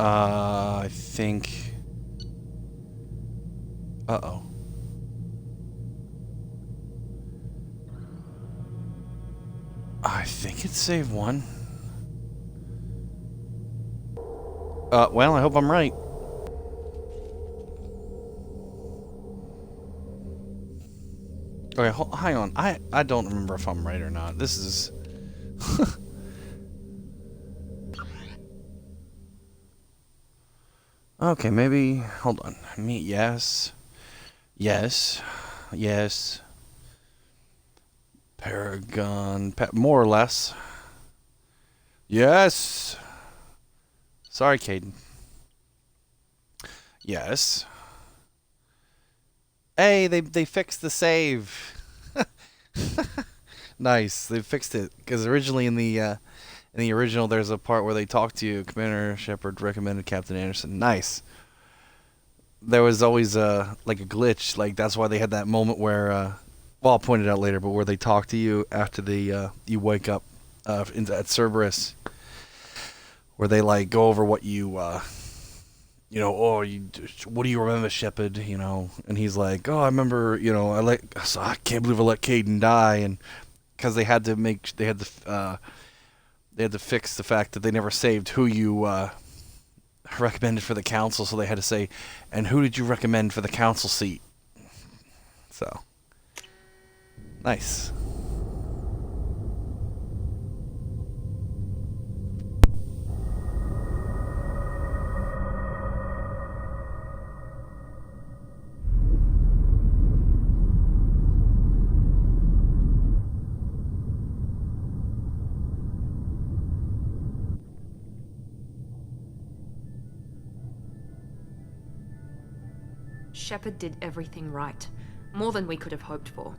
I think... Uh-oh. I think it's save one. Well, I hope I'm right. Okay, hang on. I don't remember if I'm right or not. This is... Okay, maybe... Hold on. Yes. Yes. Yes. Paragon... more or less. Yes! Sorry, Caden. Yes. Hey, they fixed the save. Nice, they fixed it. Because originally in the original, there's a part where they talk to you. Commander Shepard recommended Captain Anderson. Nice. There was always like a glitch. Like that's why they had that moment where, well, I'll point it out later, but where they talk to you after you wake up at Cerberus, where they like go over what you. What do you remember, Shepard? And he's like, oh, I remember, I can't believe I let Caden die, and because they had to fix the fact that they never saved who you recommended for the council, so they had to say, and who did you recommend for the council seat? So, nice. Shepard did everything right. More than we could have hoped for.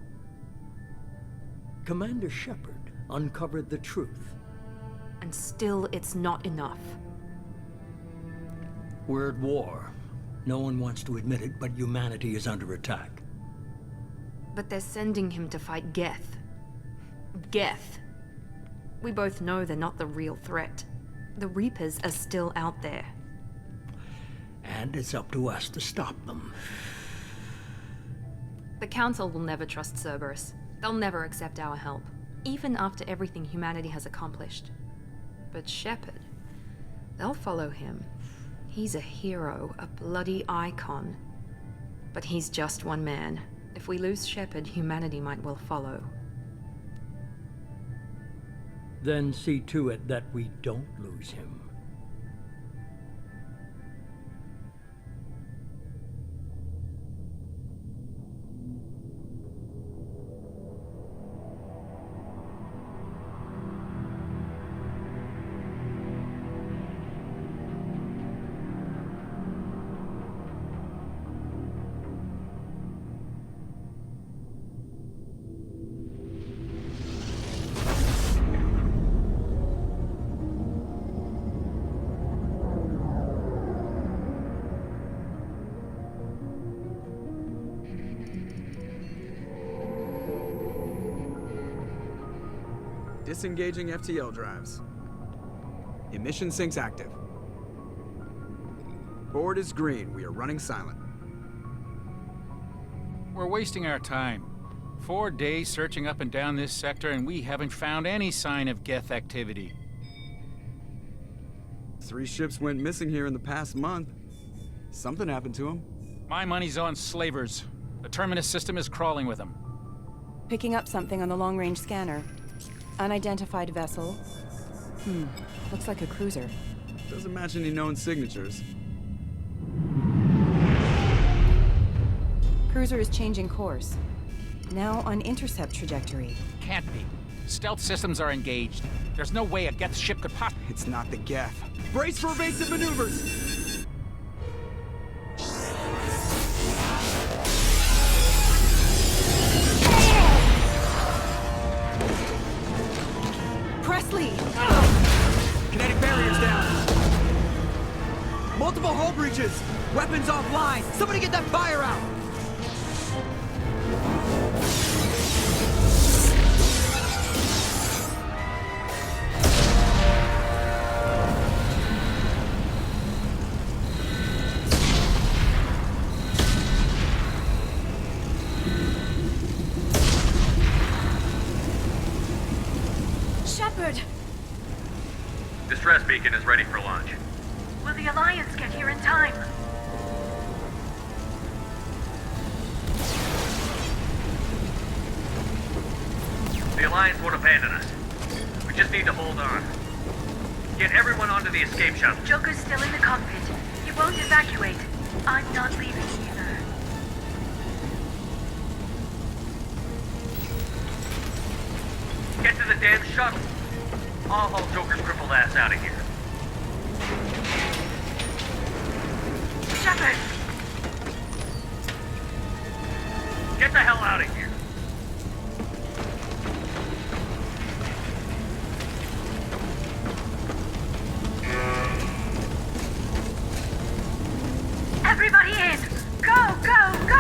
Commander Shepard uncovered the truth. And still, it's not enough. We're at war. No one wants to admit it, but humanity is under attack. But they're sending him to fight Geth. Geth. We both know they're not the real threat. The Reapers are still out there. And it's up to us to stop them. The Council will never trust Cerberus. They'll never accept our help, even after everything humanity has accomplished. But Shepard, they'll follow him. He's a hero, a bloody icon. But he's just one man. If we lose Shepard, humanity might well follow. Then see to it that we don't lose him. Disengaging FTL drives. Emission sinks active. Board is green. We are running silent. We're wasting our time. 4 days searching up and down this sector, and we haven't found any sign of Geth activity. 3 ships went missing here in the past month. Something happened to them. My money's on slavers. The Terminus system is crawling with them. Picking up something on the long-range scanner. Unidentified vessel. Looks like a cruiser. Doesn't match any known signatures. Cruiser is changing course. Now on intercept trajectory. Can't be. Stealth systems are engaged. There's no way a Geth ship could possibly... It's not the Geth. Brace for evasive maneuvers! Presley! Kinetic barriers down. Multiple hull breaches. Weapons offline. Somebody get that fire out. test beacon is ready for launch. Will the Alliance get here in time? The Alliance won't abandon us. We just need to hold on. Get everyone onto the escape shuttle. Joker's still in the cockpit. He won't evacuate. I'm not leaving either. Get to the damn shuttle. I'll haul Joker's crippled ass out of here. Shepard! Get the hell out of here. Everybody in! Go, go, go!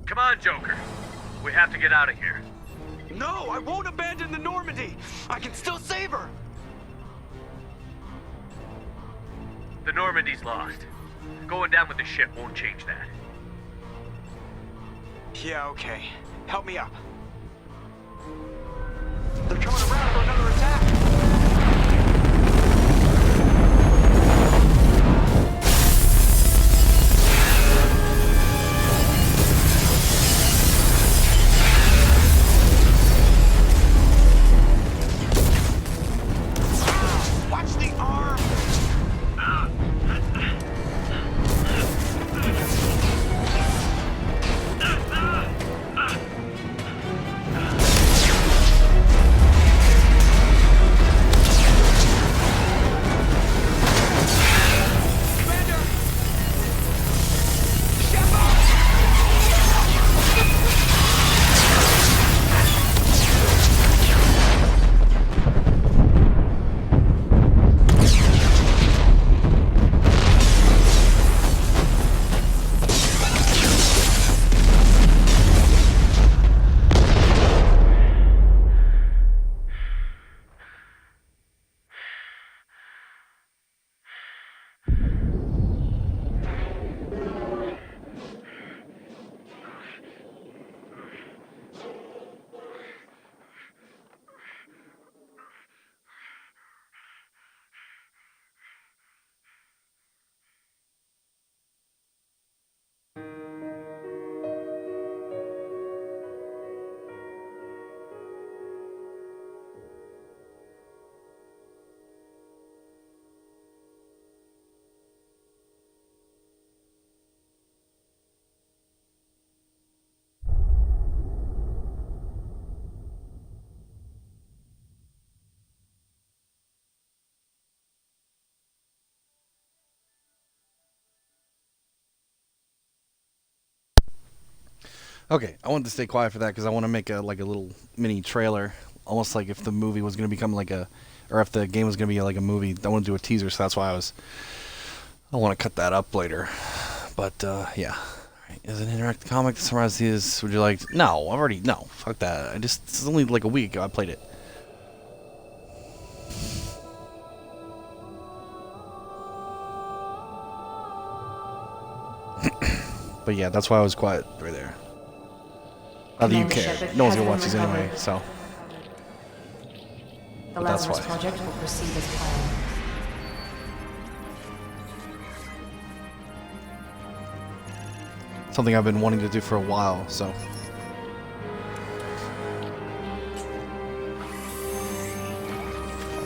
Come on, Joker. We have to get out of here. No, I won't abandon the Normandy. I can still save her. The Normandy's lost. Going down with the ship won't change that. Yeah, okay. Help me up. They're coming around for another attack. Watch the arm! Okay, I wanted to stay quiet for that because I want to make a little mini trailer, almost like if the movie was going to become or if the game was going to be like a movie. I want to do a teaser, so that's why I want to cut that up later. But yeah, is an interactive comic that summarizes these? Would you like? No, no, fuck that. It's only like a week ago I played it. But yeah, that's why I was quiet right there. Not that you Commander care. Shepard No one's has gonna watch been these anyway, recovered. so. The But that's Lazarus why. project will proceed as planned. Something I've been wanting to do for a while, so.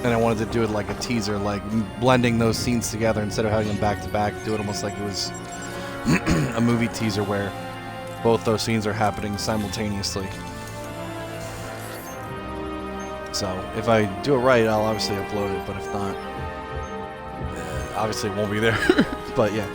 And I wanted to do it like a teaser, like blending those scenes together instead of having them back to back. Do it almost like it was a movie teaser where both those scenes are happening simultaneously. So if I do it right, I'll obviously upload it, but if not, obviously it won't be there. But yeah.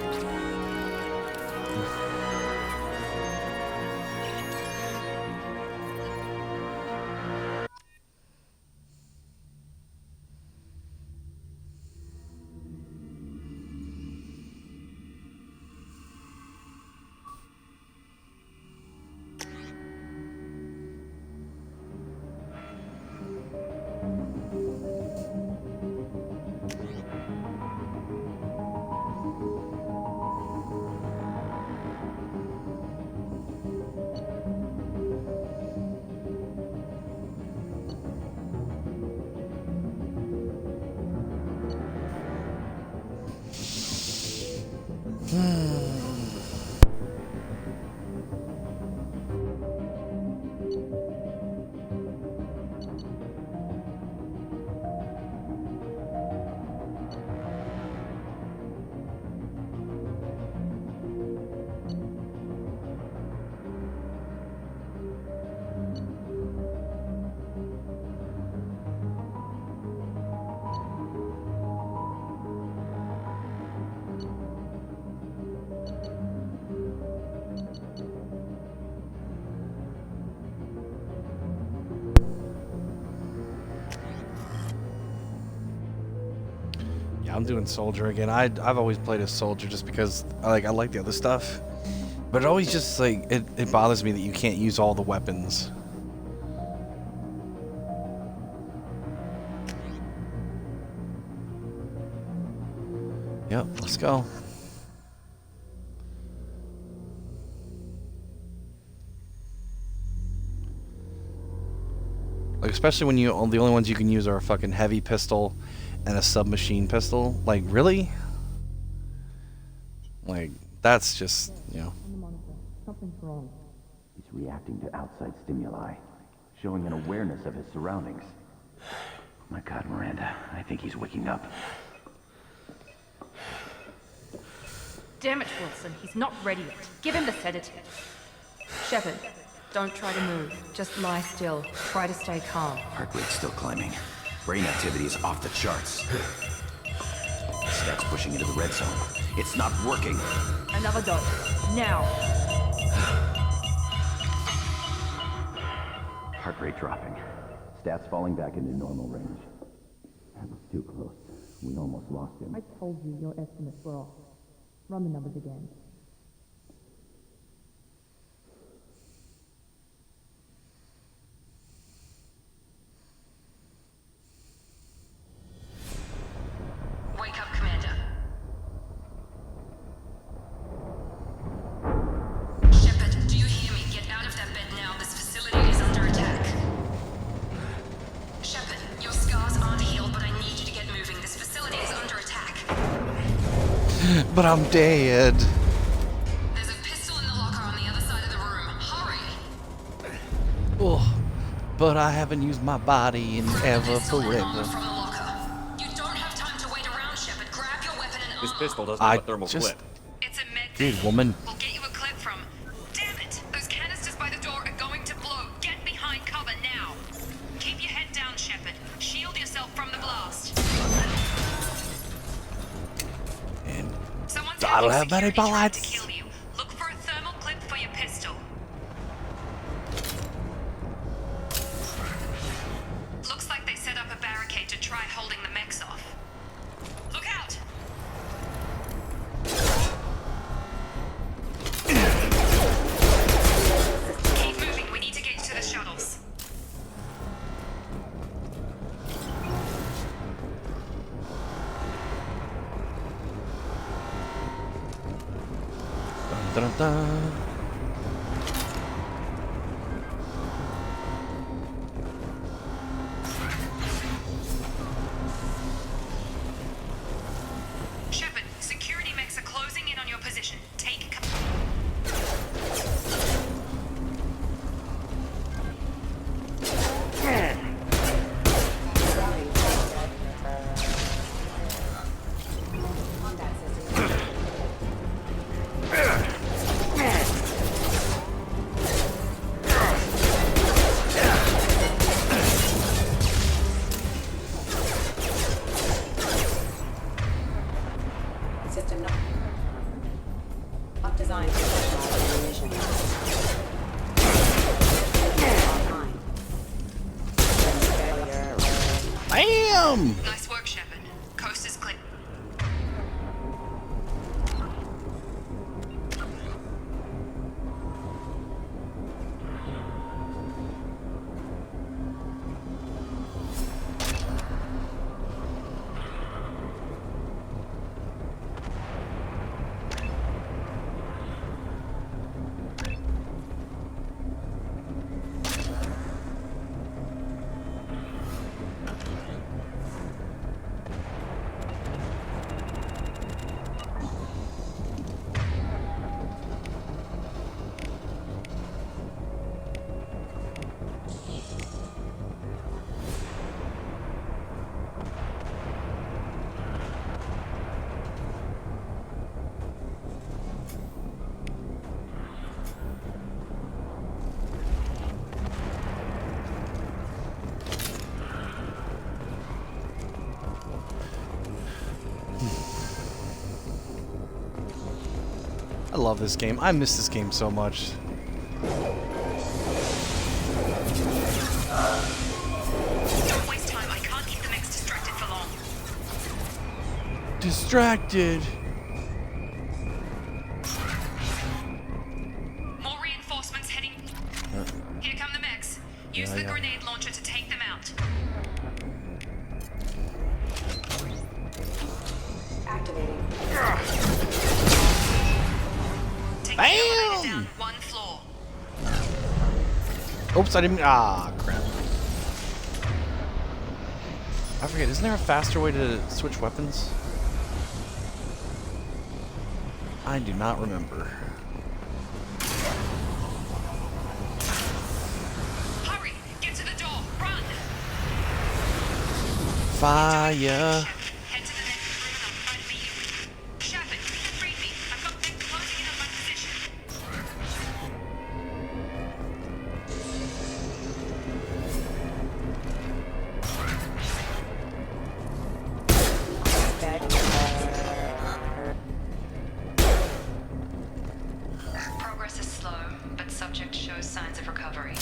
Yeah, I'm doing soldier again. I've always played as soldier just because I like the other stuff, but it always just like it bothers me that you can't use all the weapons. Yep, let's go. Like especially when the only ones you can use are a fucking heavy pistol and a submachine pistol. Like really? Like that's just, you know. Something's wrong. He's reacting to outside stimuli, showing an awareness of his surroundings. My God, Miranda, I think he's waking up. Damn it, Wilson. He's not ready yet. Give him the sedative. Shepard, don't try to move. Just lie still. Try to stay calm. Heart rate's still climbing. Brain activity is off the charts. Stats pushing into the red zone. It's not working. Another dose. Now. Heart rate dropping. Stats falling back into normal range. That was too close. We almost lost him. I told you your estimates were off. Run the numbers again. Wake up, Commander. Shepard, do you hear me? Get out of that bed now. This facility is under attack. Shepard, your scars aren't healed, but I need you to get moving. This facility is under attack. But I'm dead. There's a pistol in the locker on the other side of the room. Hurry! Oh, but I haven't used my body in ever Pistol and armor forever. from the locker. You don't have time to wait around, Shepard. Grab your weapon and This armor. pistol doesn't I have a thermal just- clip. It's a med Good thing. woman. We'll get you a clip from. Damn it! Those canisters by the door are going to blow. Get behind cover now. Keep your head down, Shepard. Shield yourself from the blast. And Someone's I don't using have many security trying bullets. to kill you. Look for a thermal clip for your pistol. Looks like they set up a barricade to try holding the mechs off. Look out! Keep moving. We need to get you to the shuttles. Dun, dun. Shepard, security mechs are closing in on your position. Take cover. System not designed for mission. Online. Failure. Bam! Nice work, Shepard. Coast is clear. I love this game. I miss this game so much. Don't waste time. I can't keep the mechs distracted for long. Distracted. More reinforcements heading. Here come the mechs. Use Yeah, the yeah. grenade launcher to take them out. Activating. Take Bam! the elevator down one floor. Oops, I didn't. Ah, crap. I forget. Isn't there a faster way to switch weapons? I do not remember. Hurry! Get to the door! Run! Fire. Head to the next room and I'll try to meet you. Shepard, you can read me. I've got mechs closing in on my position. Progress is slow, but subject shows signs of recovery.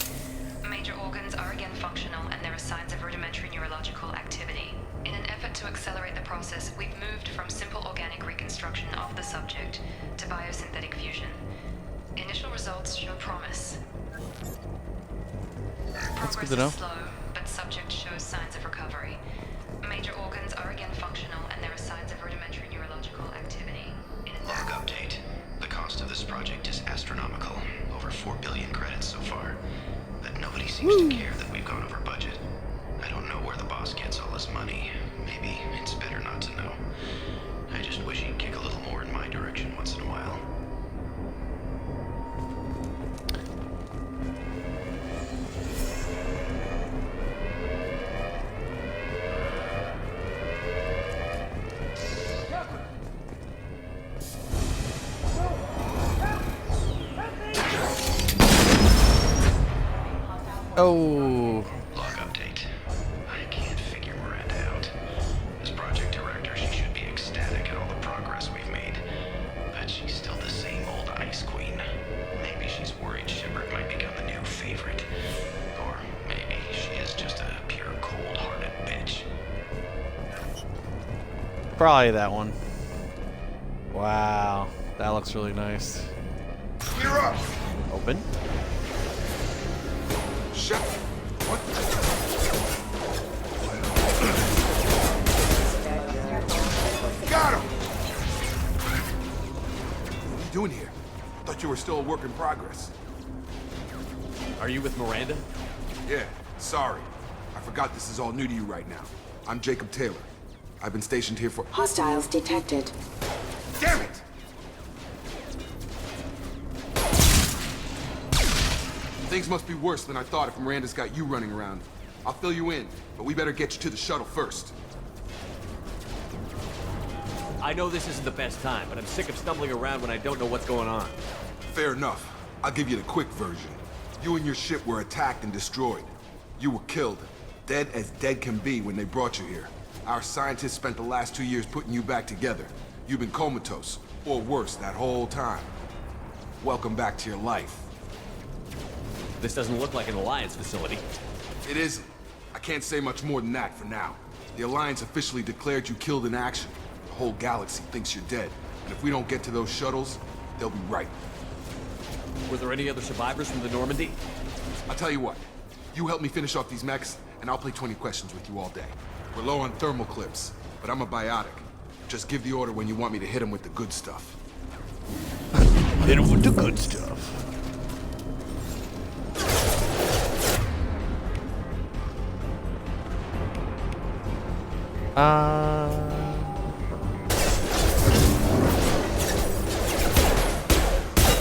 Major organs are again functional, and there are signs of rudimentary neurological activity. In an effort to accelerate the process, we've moved from simple organic reconstruction of the subject to biosynthetic fusion. Initial results show promise. That's good Progress to know. is slow, but subject shows signs of recovery. Major organs are again functional, and there are signs of rudimentary neurological activity. In an Log update. The cost of this project is astronomical. Over 4 billion credits so far. But nobody seems to care that we've gone over budget. I don't know where the boss gets all this money. Maybe it's better not to know. I just wish he'd kick a little more in my direction once in a while. Oh. Log update. I can't figure Miranda out. As project director, she should be ecstatic at all the progress we've made. But she's still the same old ice queen. Maybe she's worried Shepard might become the new favorite. Or maybe she is just a pure cold-hearted bitch. Probably that one. Wow. That looks really nice. You're up! Open. Shut. What? Got him! What are you doing here? Thought you were still a work in progress. Are you with Miranda? Yeah, sorry. I forgot this is all new to you right now. I'm Jacob Taylor. I've been stationed here for— Hostiles detected. Damn it! Things must be worse than I thought if Miranda's got you running around. I'll fill you in, but we better get you to the shuttle first. I know this isn't the best time, but I'm sick of stumbling around when I don't know what's going on. Fair enough. I'll give you the quick version. You and your ship were attacked and destroyed. You were killed. Dead as dead can be when they brought you here. Our scientists spent the last 2 years putting you back together. You've been comatose, or worse, that whole time. Welcome back to your life. This doesn't look like an Alliance facility. It isn't. I can't say much more than that for now. The Alliance officially declared you killed in action. The whole galaxy thinks you're dead. And if we don't get to those shuttles, they'll be right. Were there any other survivors from the Normandy? I'll tell you what. You help me finish off these mechs, and I'll play 20 questions with you all day. We're low on thermal clips, but I'm a biotic. Just give the order when you want me to hit him with the good stuff. Hit him with the good stuff.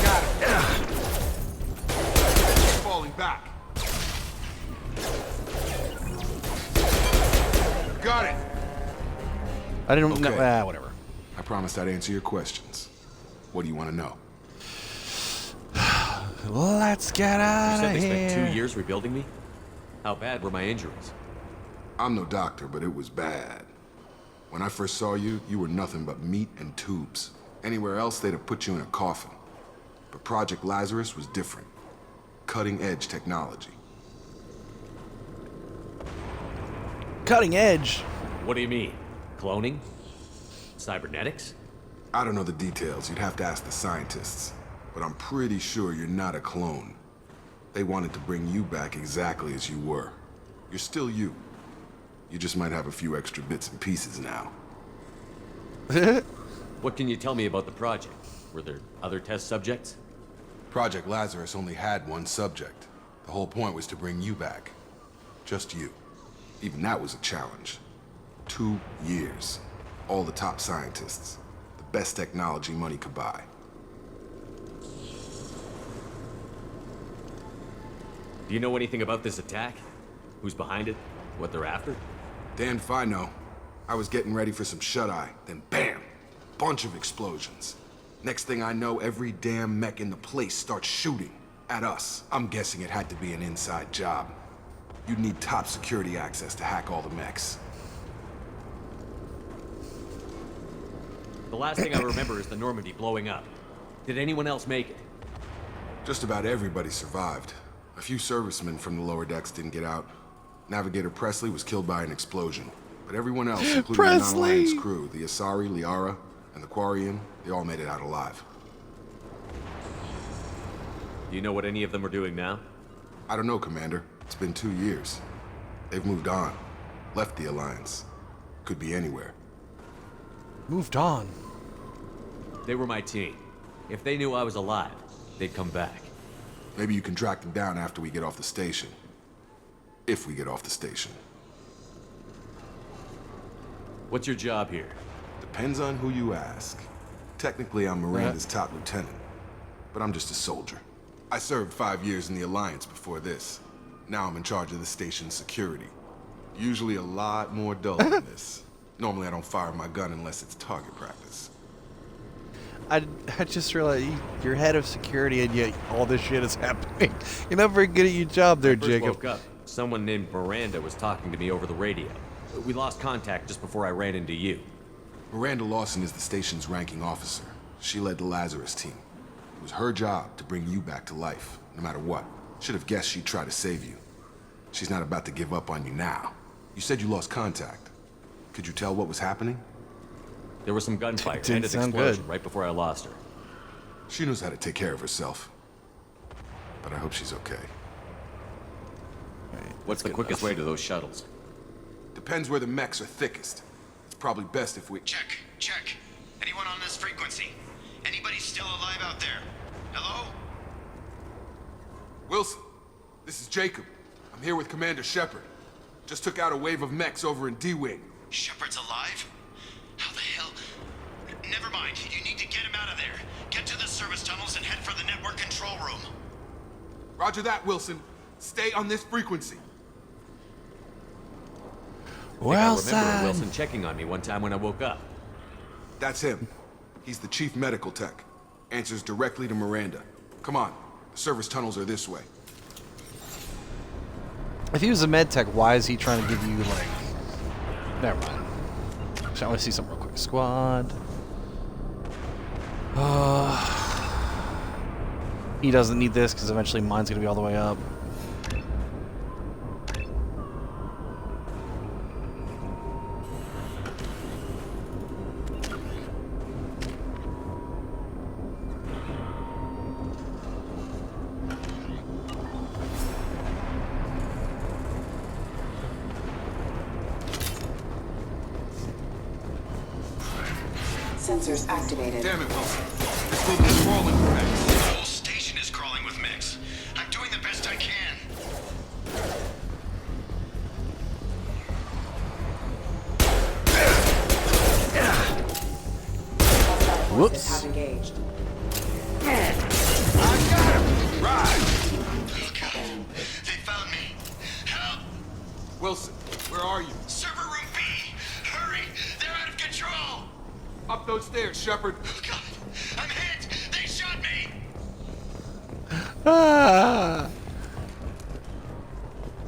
Got it. Falling back. Got it. I didn't Okay. know. Whatever. I promised I'd answer your questions. What do you want to know? Let's get You out said of they here. spent 2 years rebuilding me? How bad were my injuries? I'm no doctor, but it was bad. When I first saw you, you were nothing but meat and tubes. Anywhere else, they'd have put you in a coffin. But Project Lazarus was different. Cutting-edge technology. Cutting edge. What do you mean? Cloning? Cybernetics? I don't know the details. You'd have to ask the scientists. But I'm pretty sure you're not a clone. They wanted to bring you back exactly as you were. You're still you. You just might have a few extra bits and pieces now. What can you tell me about the project? Were there other test subjects? Project Lazarus only had one subject. The whole point was to bring you back. Just you. Even that was a challenge. 2 years. All the top scientists. The best technology money could buy. Do you know anything about this attack? Who's behind it? What they're after? Damned if I know. I was getting ready for some shut-eye, then bam! Bunch of explosions. Next thing I know, every damn mech in the place starts shooting at us. I'm guessing it had to be an inside job. You'd need top security access to hack all the mechs. The last thing I remember is the Normandy blowing up. Did anyone else make it? Just about everybody survived. A few servicemen from the lower decks didn't get out. Navigator Presley was killed by an explosion. But everyone else, including the non-Alliance crew, the Asari, Liara, and the Quarian, they all made it out alive. Do you know what any of them are doing now? I don't know, Commander. It's been 2 years. They've moved on. Left the Alliance. Could be anywhere. Moved on. They were my team. If they knew I was alive, they'd come back. Maybe you can track them down after we get off the station. If we get off the station. What's your job here? Depends on who you ask. Technically, I'm Miranda's top lieutenant. But I'm just a soldier. I served 5 years in the Alliance before this. Now I'm in charge of the station's security. Usually a lot more dull than this. Normally I don't fire my gun unless it's target practice. I just realized you're head of security and yet all this shit is happening. You're not very good at your job there, When I first Jacob. woke up, someone named Miranda was talking to me over the radio. We lost contact just before I ran into you. Miranda Lawson is the station's ranking officer. She led the Lazarus team. It was her job to bring you back to life, no matter what. Should have guessed she'd try to save you. She's not about to give up on you now. You said you lost contact. Could you tell what was happening? There was some gunfire Didn't and an sound explosion good. right before I lost her. She knows how to take care of herself. But I hope she's okay. What's the quickest way to those shuttles? Depends where the mechs are thickest. It's probably best if we... Check. Anyone on this frequency? Anybody still alive out there? Hello? Wilson, this is Jacob. I'm here with Commander Shepard. Just took out a wave of mechs over in D-Wing. Shepard's alive? How the hell? Never mind. You need to get him out of there. Get to the service tunnels and head for the network control room. Roger that, Wilson. Stay on this frequency. Well, I remember son. Wilson checking on me one time when I woke up. That's him. He's the chief medical tech. Answers directly to Miranda. Come on. The service tunnels are this way. If he was a med tech, why is he trying to give you, like... Never mind. Actually, I want to see something real quick. Squad. He doesn't need this, because eventually mine's going to be all the way up. Sensors activated. Damn it, Wilson. This room is crawling for mechs. The whole station is crawling with mechs. I'm doing the best I can. Whoops. Have engaged. I got him! Right! Oh, God. They found me. Help! Wilson, where are you? Server room B! Hurry! They're out of control! Up those stairs, Shepard. Oh, God. I'm hit! They shot me! Ah!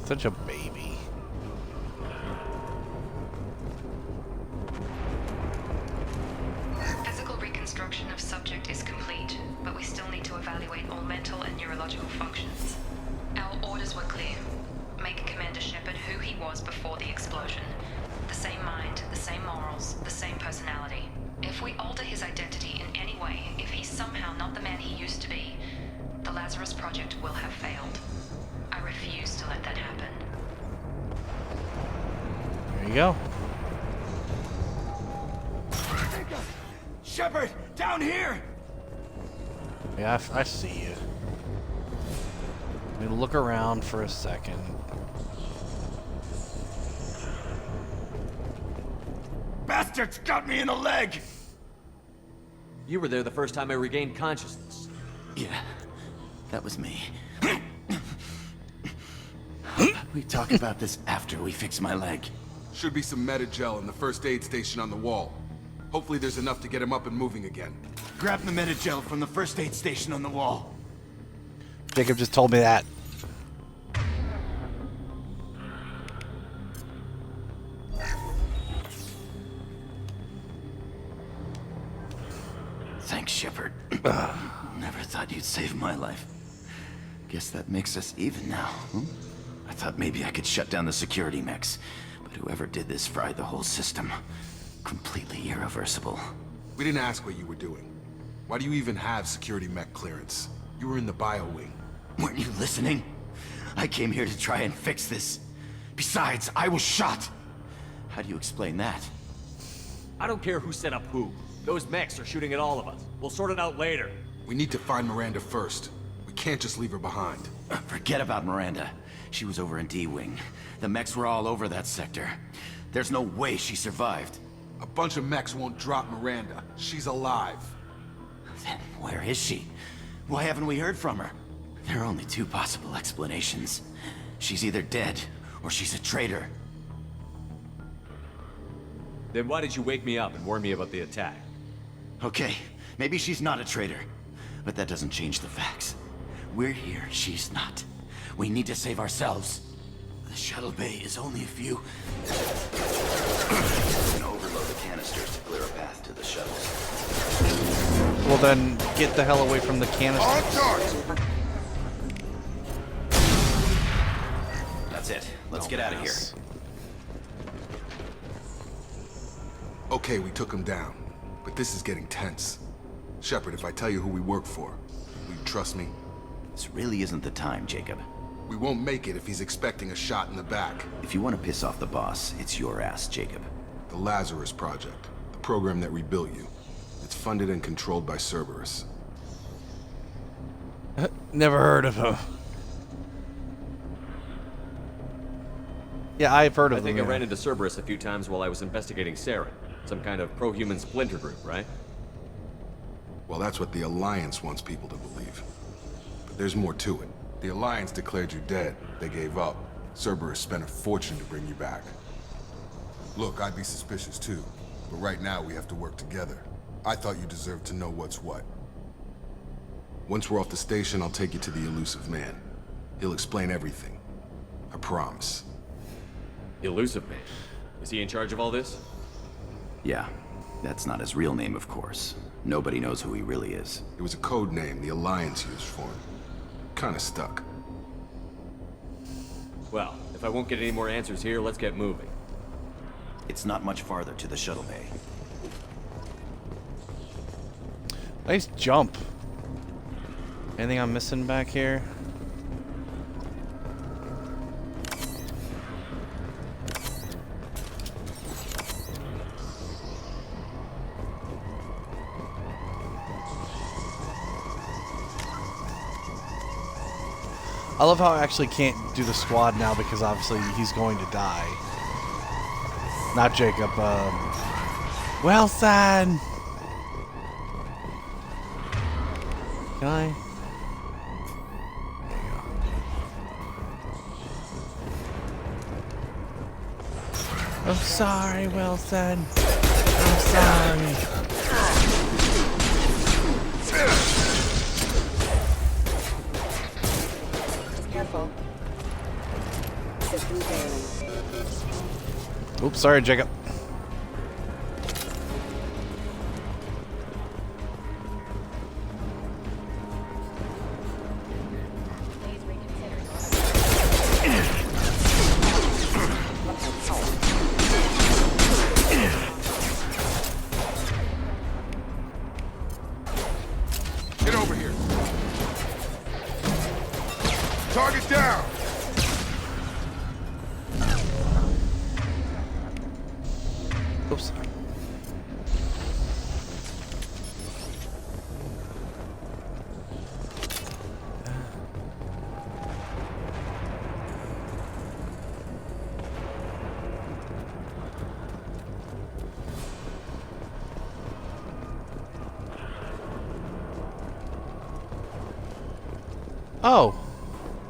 Such a baby. Physical reconstruction of subject is complete, but we still need to evaluate all mental and neurological functions. Our orders were clear. Make Commander Shepard who he was before the explosion. The same mind, the same morals, the same personality. If we alter his identity in any way, if he's somehow not the man he used to be, the Lazarus project will have failed. I refuse to let that happen. There you go. Shepard, down here! Yeah, I see you. Let me look around for a second. Bastards got me in the leg! You were there the first time I regained consciousness. Yeah, that was me. We talk about this after we fix my leg. Should be some Metagel in the first aid station on the wall. Hopefully there's enough to get him up and moving again. Grab the Metagel from the first aid station on the wall. Jacob just told me that. Thanks, Shepard. Never thought you'd save my life. Guess that makes us even now. I thought maybe I could shut down the security mechs, but whoever did this fried the whole system. Completely irreversible. We didn't ask what you were doing. Why do you even have security mech clearance? You were in the bio wing. Weren't you listening? I came here to try and fix this. Besides, I was shot. How do you explain that? I don't care who set up who. Those mechs are shooting at all of us. We'll sort it out later. We need to find Miranda first. We can't just leave her behind. Forget about Miranda. She was over in D-Wing. The mechs were all over that sector. There's no way she survived. A bunch of mechs won't drop Miranda. She's alive. Then where is she? Why haven't we heard from her? There are only two possible explanations. She's either dead, or she's a traitor. Then why did you wake me up and warn me about the attack? Okay, maybe she's not a traitor. But that doesn't change the facts. We're here, she's not. We need to save ourselves. The shuttle bay is only a few... Overload the canisters to clear a path to the shuttles. Well then, get the hell away from the canister. That's it. Let's get out of here. Okay, we took him down. But this is getting tense. Shepard, if I tell you who we work for, will you trust me? This really isn't the time, Jacob. We won't make it if he's expecting a shot in the back. If you want to piss off the boss, it's your ass, Jacob. The Lazarus Project, the program that rebuilt you. It's funded and controlled by Cerberus. Never heard of him. Yeah, I've heard of I think them. I ran into Cerberus a few times while I was investigating Saren. Some kind of pro-human splinter group, right? Well, that's what the Alliance wants people to believe. But there's more to it. The Alliance declared you dead. They gave up. Cerberus spent a fortune to bring you back. Look, I'd be suspicious too. But right now, we have to work together. I thought you deserved to know what's what. Once we're off the station, I'll take you to the elusive man. He'll explain everything. I promise. Elusive Man. Is he in charge of all this? Yeah, that's not his real name, of course. Nobody knows who he really is. It was a code name the Alliance used for him. Kinda stuck. Well, if I won't get any more answers here, let's get moving. It's not much farther to the shuttle bay. Nice jump. Anything I'm missing back here? I love how I actually can't do the squad now because obviously he's going to die. Not Jacob, Wilson! Can I? There you go. I'm sorry, Wilson. I'm sorry. Careful. System failing. Oops, sorry, Jacob. Please reconsider. Get over here. Target down. Oops. Oh,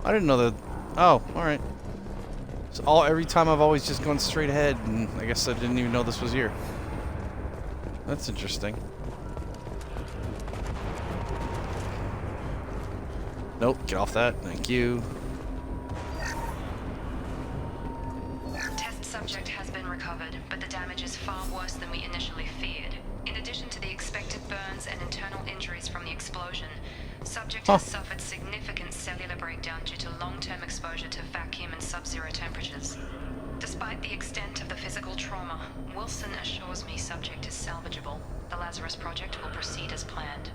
I didn't know that. Oh, all right. So every time I've always just gone straight ahead, and I guess I didn't even know this was here. That's interesting. Nope, get off that. Thank you. Test subject has been recovered, but the damage is far worse than we initially feared. In addition to the expected burns and internal injuries from the explosion, subject has suffered significant cellular breakdown due to long-term exposure to vacuum and sub-zero temperatures. Despite the extent of the physical trauma, Wilson assures me subject is salvageable. The Lazarus project will proceed as planned.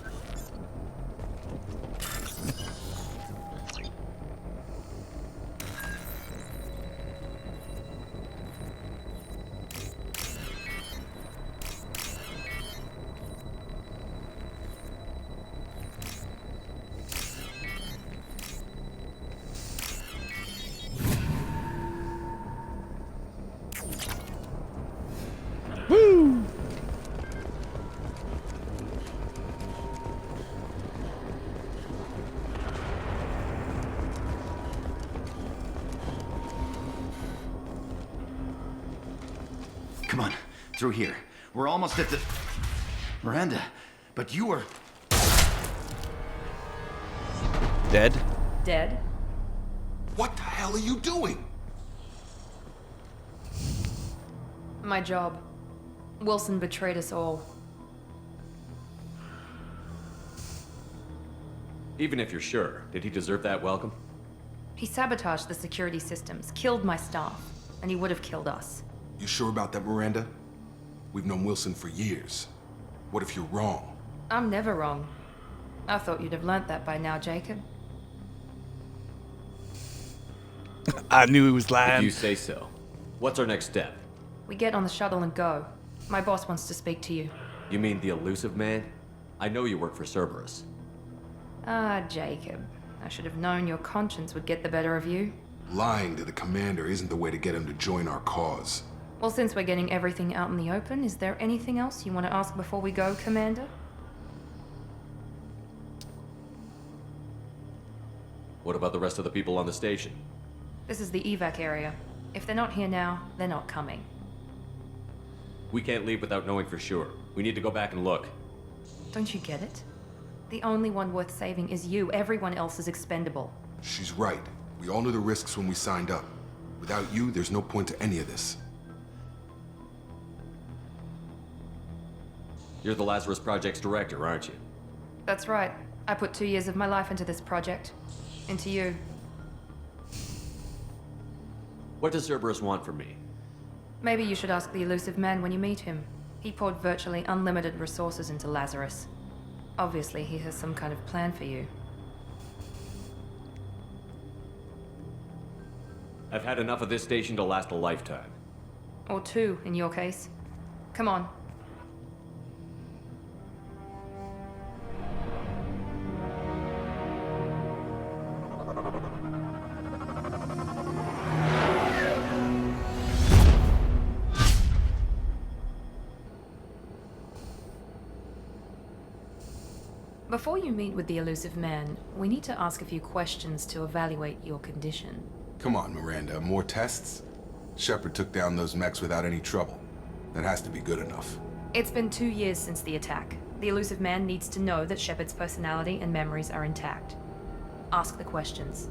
Woo! Come on, through here. We're almost at the... Miranda, but you were... Dead? Dead? What the hell are you doing? My job. Wilson betrayed us all. Even if you're sure, did he deserve that welcome? He sabotaged the security systems, killed my staff, and he would have killed us. You sure about that, Miranda? We've known Wilson for years. What if you're wrong? I'm never wrong. I thought you'd have learnt that by now, Jacob. I knew he was If lying. you say so. What's our next step? We get on the shuttle and go. My boss wants to speak to you. You mean the elusive man? I know you work for Cerberus. Ah, Jacob. I should have known your conscience would get the better of you. Lying to the commander isn't the way to get him to join our cause. Well, since we're getting everything out in the open, is there anything else you want to ask before we go, Commander? What about the rest of the people on the station? This is the evac area. If they're not here now, they're not coming. We can't leave without knowing for sure. We need to go back and look. Don't you get it? The only one worth saving is you. Everyone else is expendable. She's right. We all knew the risks when we signed up. Without you, there's no point to any of this. You're the Lazarus Project's director, aren't you? That's right. I put 2 years of my life into this project. Into you. What does Cerberus want from me? Maybe you should ask the elusive man when you meet him. He poured virtually unlimited resources into Lazarus. Obviously, he has some kind of plan for you. I've had enough of this station to last a lifetime. Or 2, in your case. Come on. Before you meet with the elusive man, we need to ask a few questions to evaluate your condition. Come on, Miranda. More tests? Shepard took down those mechs without any trouble. That has to be good enough. It's been 2 years since the attack. The elusive man needs to know that Shepard's personality and memories are intact. Ask the questions.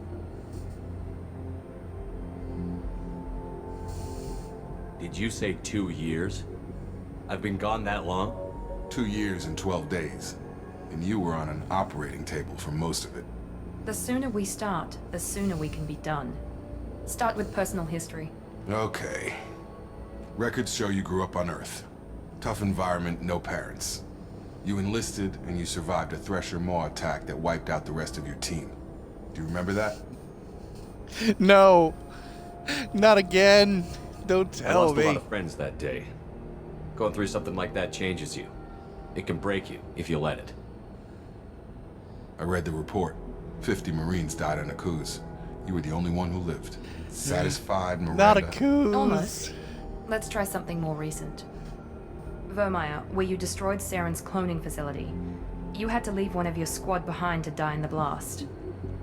Did you say 2 years? I've been gone that long? 2 years and 12 days. And you were on an operating table for most of it. The sooner we start, the sooner we can be done. Start with personal history. Okay. Records show you grew up on Earth. Tough environment, no parents. You enlisted and you survived a Thresher Maw attack that wiped out the rest of your team. Do you remember that? No. Not again. Don't I tell lost me. a lot of friends that day. Going through something like that changes you. It can break you if you let it. I read the report. 50 Marines died in a cruise. You were the only one who lived. Satisfied, Miranda? Not a coup. Almost. Let's try something more recent. Vermeer, where you destroyed Saren's cloning facility. You had to leave one of your squad behind to die in the blast.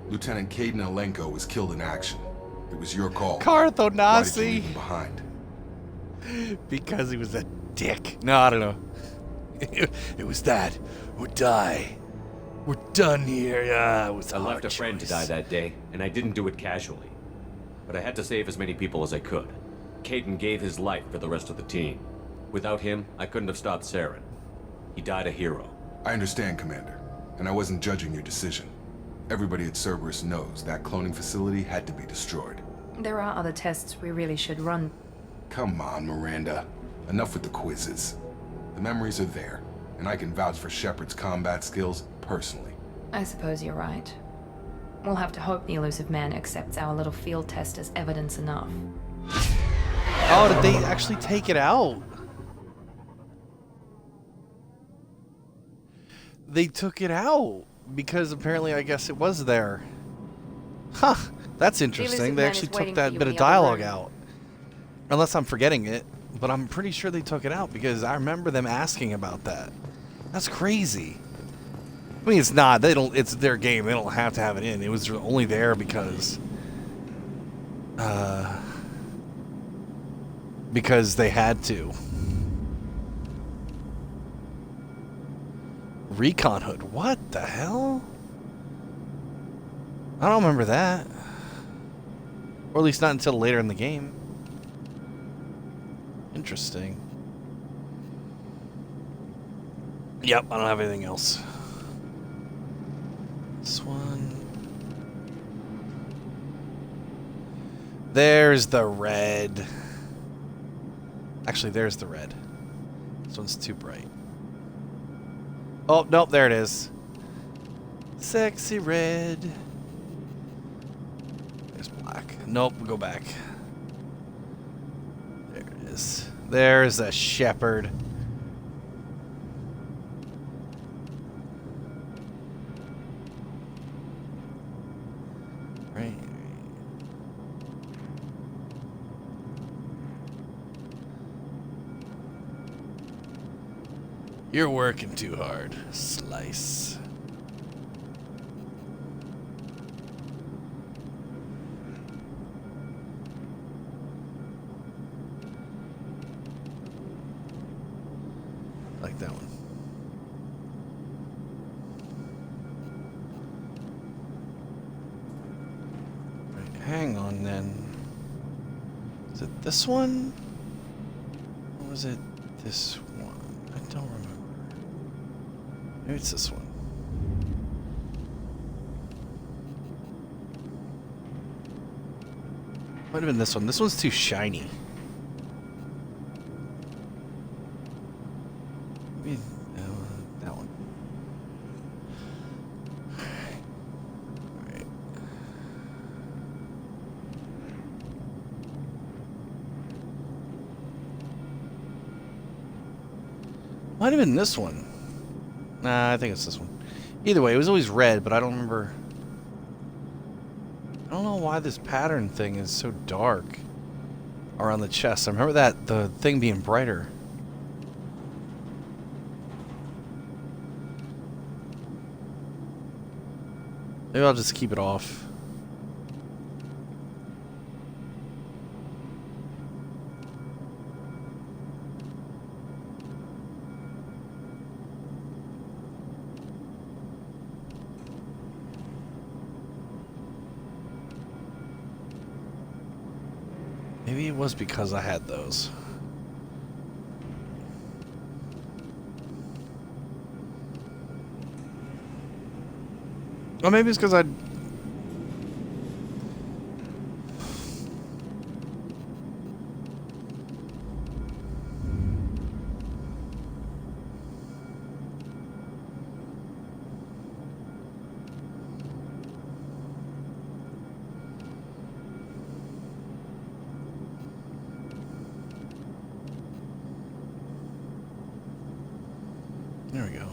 Lieutenant Caden Alenko was killed in action. It was your call. Cartho Why did you Nazi. leave him behind? Because he was a dick. No, I don't know. It was that or die. We're done here. Yeah, it was I left a friend to die that day, and I didn't do it casually. But I had to save as many people as I could. Caden gave his life for the rest of the team. Without him, I couldn't have stopped Saren. He died a hero. I understand, Commander. And I wasn't judging your decision. Everybody at Cerberus knows that cloning facility had to be destroyed. There are other tests we really should run. Come on, Miranda. Enough with the quizzes. The memories are there, and I can vouch for Shepard's combat skills personally. I suppose you're right. We'll have to hope the elusive man accepts our little field test as evidence enough. Oh, did they actually take it out? They took it out because apparently, I guess it was there. Huh, that's interesting. They actually took that bit of dialogue out. Unless I'm forgetting it, but I'm pretty sure they took it out because I remember them asking about that. That's crazy. I mean, it's not. They don't. It's their game. They don't have to have it in. It was only there because they had to. Recon hood. What the hell? I don't remember that. Or at least not until later in the game. Interesting. Yep, I don't have anything else. This one. There's the red. Actually, there's the red. This one's too bright. Oh, nope, there it is. Sexy red. There's black. Nope, we'll go back. There it is. There's a shepherd. Right. You're working too hard. Slice. Like that one. Right, hang on then. Is it this one? Or was it this one? I don't remember. Maybe it's this one. Might have been this one. This one's too shiny. Maybe that one. Alright. Might have been this one. Nah, I think it's this one. Either way, it was always red, but I don't remember. I don't know why this pattern thing is so dark around the chest. I remember that the thing being brighter. Maybe I'll just keep it off. Maybe it was because I had those. Or maybe it's because I... There we go.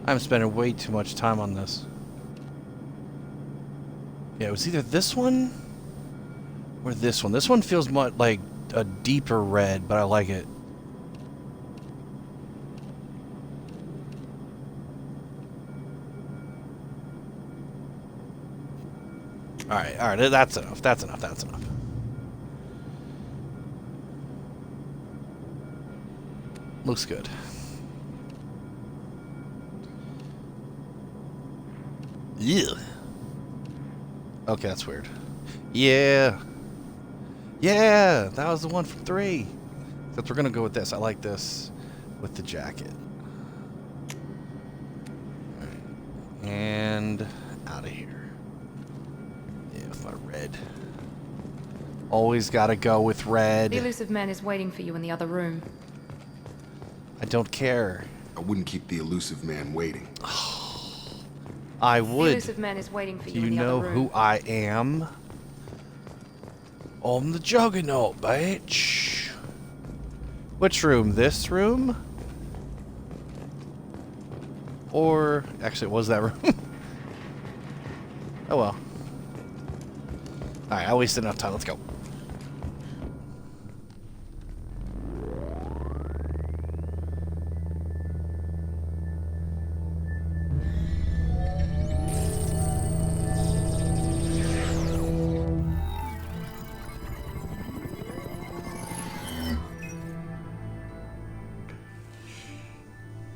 I'm spending way too much time on this. Yeah, it was either this one or this one. This one feels much like a deeper red, but I like it. Alright, that's enough. That's enough. Looks good. Yeah. Okay, that's weird. Yeah. Yeah, that was the one from 3. Except we're gonna go with this. I like this with the jacket. Alright. And out of here. Yeah, with my red. Always gotta go with red. The elusive man is waiting for you in the other room. I don't care. I wouldn't keep the elusive man waiting. I The would. elusive man is waiting for Do you you in the know other room. who I am? I'm the Juggernaut, bitch. Which room? This room? Or... Actually, it was that room. Oh well. Alright, I wasted enough time. Let's go.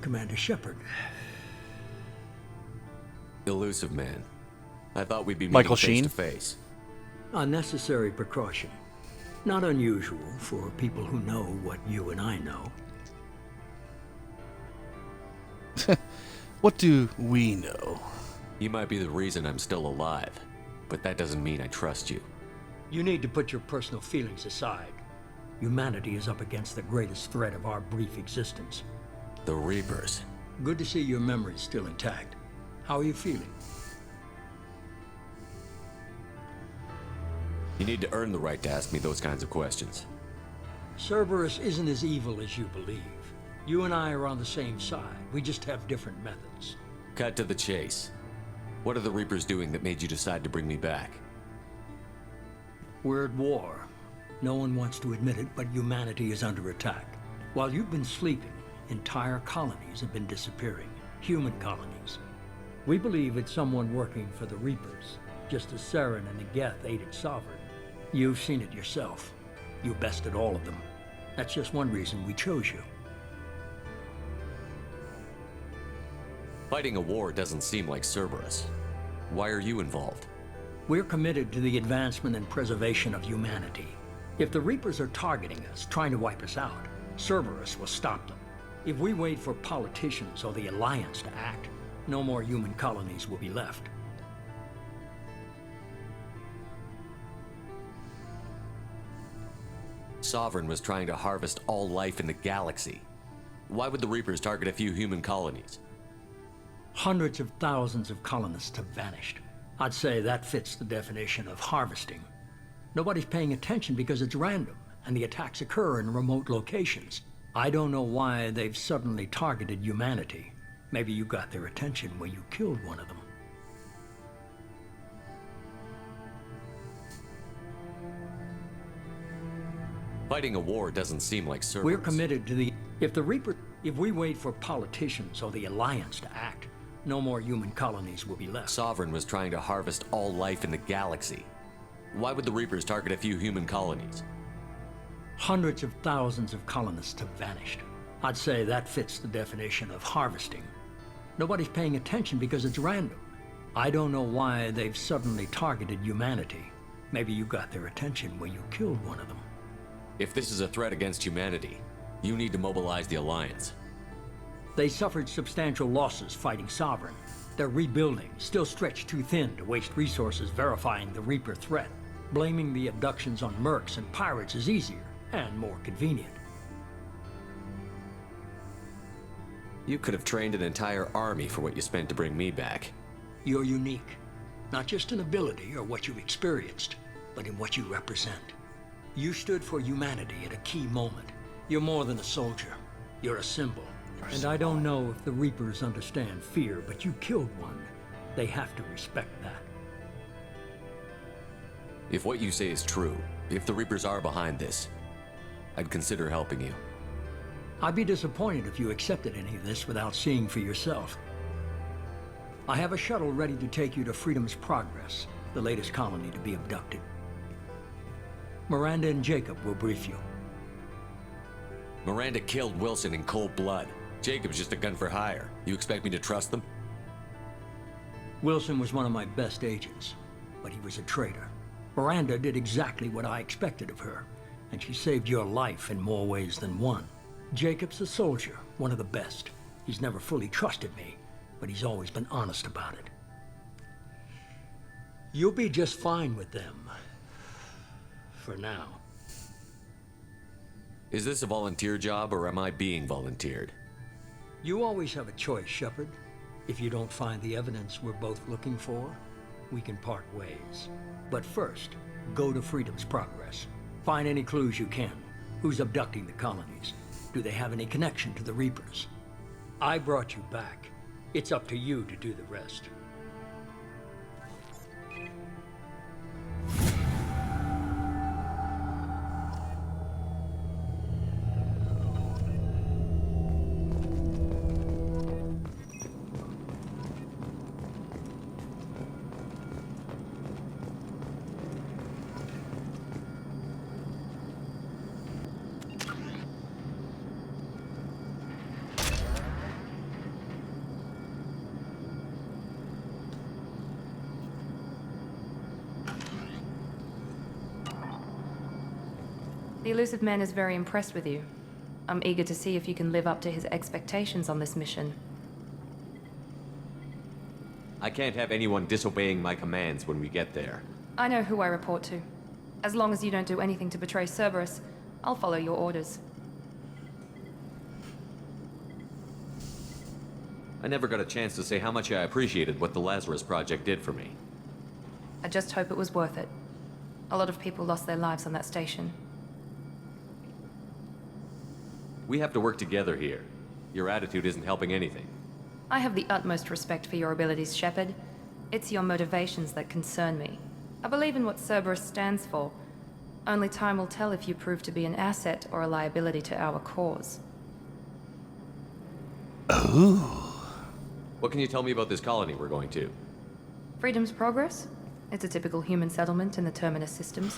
Commander Shepard. Elusive man. I thought we'd be meeting Michael face Sheen? to face. A necessary precaution. Not unusual for people who know what you and I know. What do we know? You might be the reason I'm still alive, but that doesn't mean I trust you. You need to put your personal feelings aside. Humanity is up against the greatest threat of our brief existence. The Reapers. Good to see your memory's still intact. How are you feeling? You need to earn the right to ask me those kinds of questions. Cerberus isn't as evil as you believe. You and I are on the same side. We just have different methods. Cut to the chase. What are the Reapers doing that made you decide to bring me back? We're at war. No one wants to admit it, but humanity is under attack. While you've been sleeping, entire colonies have been disappearing. Human colonies. We believe it's someone working for the Reapers, just as Saren and the Geth aided Sovereign. You've seen it yourself. You bested all of them. That's just one reason we chose you. Fighting a war doesn't seem like Cerberus. Why are you involved? We're committed to the advancement and preservation of humanity. If the Reapers are targeting us, trying to wipe us out, Cerberus will stop them. If we wait for politicians or the Alliance to act, no more human colonies will be left. Sovereign was trying to harvest all life in the galaxy. Why would the Reapers target a few human colonies? Hundreds of thousands of colonists have vanished. I'd say that fits the definition of harvesting. Nobody's paying attention because it's random, and the attacks occur in remote locations. I don't know why they've suddenly targeted humanity. Maybe you got their attention when you killed one of them. Fighting a war doesn't seem like Cerberus. We're committed to the... If we wait for politicians or the Alliance to act, no more human colonies will be left. Sovereign was trying to harvest all life in the galaxy. Why would the Reapers target a few human colonies? Hundreds of thousands of colonists have vanished. I'd say that fits the definition of harvesting. Nobody's paying attention because it's random. I don't know why they've suddenly targeted humanity. Maybe you got their attention when you killed one of them. If this is a threat against humanity, you need to mobilize the Alliance. They suffered substantial losses fighting Sovereign. They're rebuilding, still stretched too thin to waste resources verifying the Reaper threat. Blaming the abductions on mercs and pirates is easier and more convenient. You could have trained an entire army for what you spent to bring me back. You're unique, not just in ability or what you've experienced, but in what you represent. You stood for humanity at a key moment. You're more than a soldier. You're a symbol. And I don't know if the Reapers understand fear, but you killed one. They have to respect that. If what you say is true, if the Reapers are behind this, I'd consider helping you. I'd be disappointed if you accepted any of this without seeing for yourself. I have a shuttle ready to take you to Freedom's Progress, the latest colony to be abducted. Miranda and Jacob will brief you. Miranda killed Wilson in cold blood. Jacob's just a gun for hire. You expect me to trust them? Wilson was one of my best agents, but he was a traitor. Miranda did exactly what I expected of her, and she saved your life in more ways than one. Jacob's a soldier, one of the best. He's never fully trusted me, but he's always been honest about it. You'll be just fine with them. For now. Is this a volunteer job, or am I being volunteered? You always have a choice, Shepard. If you don't find the evidence we're both looking for, we can part ways. But first, go to Freedom's Progress. Find any clues you can. Who's abducting the colonies? Do they have any connection to the Reapers? I brought you back. It's up to you to do the rest. The elusive man is very impressed with you. I'm eager to see if you can live up to his expectations on this mission. I can't have anyone disobeying my commands when we get there. I know who I report to. As long as you don't do anything to betray Cerberus, I'll follow your orders. I never got a chance to say how much I appreciated what the Lazarus Project did for me. I just hope it was worth it. A lot of people lost their lives on that station. We have to work together here. Your attitude isn't helping anything. I have the utmost respect for your abilities, Shepard. It's your motivations that concern me. I believe in what Cerberus stands for. Only time will tell if you prove to be an asset or a liability to our cause. What can you tell me about this colony we're going to? Freedom's Progress? It's a typical human settlement in the Terminus systems.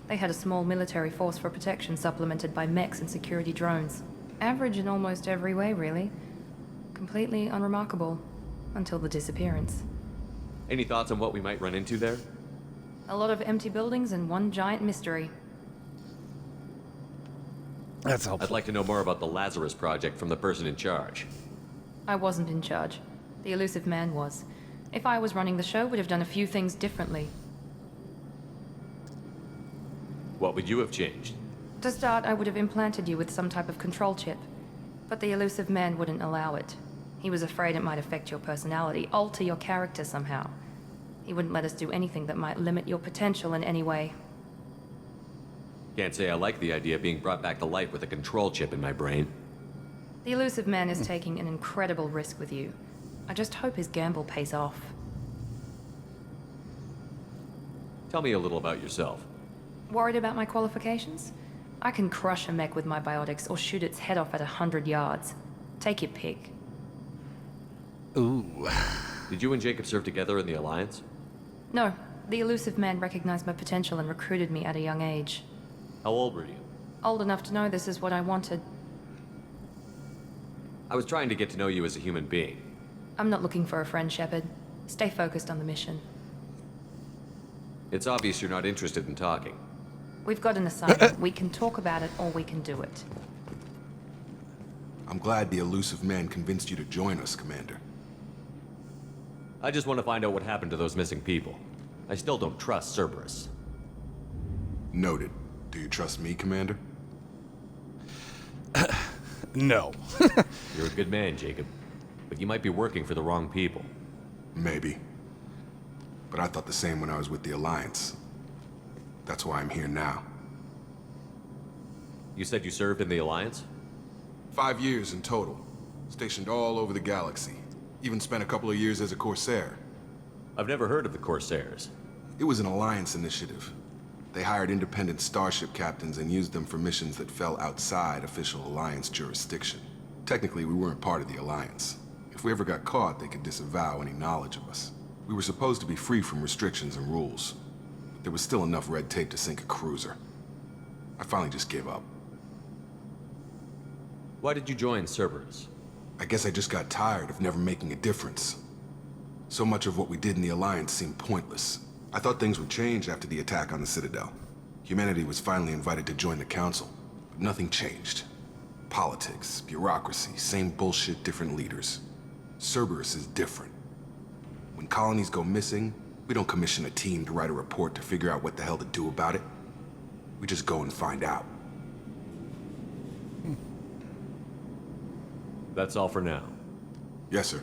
They had a small military force for protection supplemented by mechs and security drones. Average in almost every way, really. Completely unremarkable. Until the disappearance. Any thoughts on what we might run into there? A lot of empty buildings and one giant mystery. That's helpful. I'd like to know more about the Lazarus project from the person in charge. I wasn't in charge. The elusive man was. If I was running the show, would have done a few things differently. What would you have changed? To start, I would have implanted you with some type of control chip. But the elusive man wouldn't allow it. He was afraid it might affect your personality, alter your character somehow. He wouldn't let us do anything that might limit your potential in any way. Can't say I like the idea of being brought back to life with a control chip in my brain. The elusive man is taking an incredible risk with you. I just hope his gamble pays off. Tell me a little about yourself. Worried about my qualifications? I can crush a mech with my biotics or shoot its head off at 100 yards. Take your pick. Ooh. Did you and Jacob serve together in the Alliance? No, the elusive man recognized my potential and recruited me at a young age. How old were you? Old enough to know this is what I wanted. I was trying to get to know you as a human being. I'm not looking for a friend, Shepard. Stay focused on the mission. It's obvious you're not interested in talking. We've got an assignment. We can talk about it or we can do it. I'm glad the elusive man convinced you to join us, Commander. I just want to find out what happened to those missing people. I still don't trust Cerberus. Noted. Do you trust me, Commander? No. You're a good man, Jacob. But you might be working for the wrong people. Maybe. But I thought the same when I was with the Alliance. That's why I'm here now. You said you served in the Alliance? 5 years in total. Stationed all over the galaxy. Even spent a couple of years as a Corsair. I've never heard of the Corsairs. It was an Alliance initiative. They hired independent starship captains and used them for missions that fell outside official Alliance jurisdiction. Technically, we weren't part of the Alliance. If we ever got caught, they could disavow any knowledge of us. We were supposed to be free from restrictions and rules. But there was still enough red tape to sink a cruiser. I finally just gave up. Why did you join Cerberus? I guess I just got tired of never making a difference. So much of what we did in the Alliance seemed pointless. I thought things would change after the attack on the Citadel. Humanity was finally invited to join the Council, but nothing changed. Politics, bureaucracy, same bullshit, different leaders. Cerberus is different. When colonies go missing, we don't commission a team to write a report to figure out what the hell to do about it. We just go and find out. That's all for now. Yes, sir.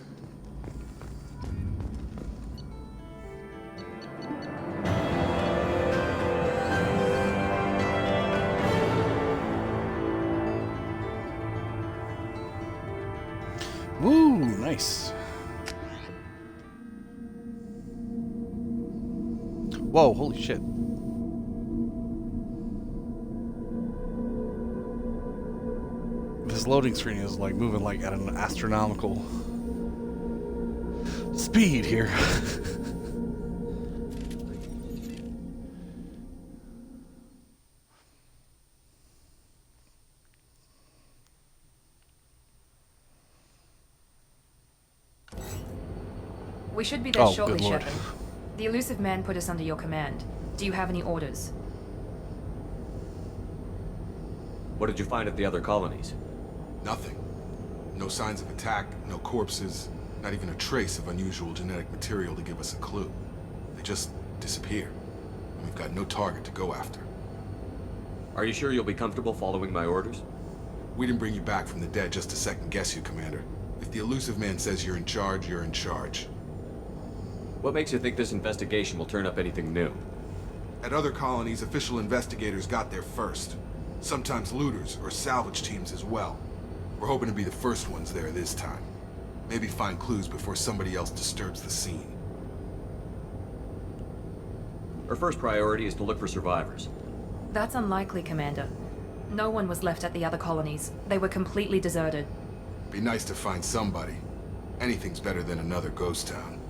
Woo, nice. Whoa, holy shit. This loading screen is like moving like at an astronomical speed here. We should be there shortly, good lord. Shepard. The elusive man put us under your command. Do you have any orders? What did you find at the other colonies? Nothing. No signs of attack, no corpses, not even a trace of unusual genetic material to give us a clue. They just disappear. And we've got no target to go after. Are you sure you'll be comfortable following my orders? We didn't bring you back from the dead just to second guess you, Commander. If the elusive man says you're in charge, you're in charge. What makes you think this investigation will turn up anything new? At other colonies, official investigators got there first. Sometimes looters or salvage teams as well. We're hoping to be the first ones there this time. Maybe find clues before somebody else disturbs the scene. Our first priority is to look for survivors. That's unlikely, Commander. No one was left at the other colonies. They were completely deserted. Be nice to find somebody. Anything's better than another ghost town.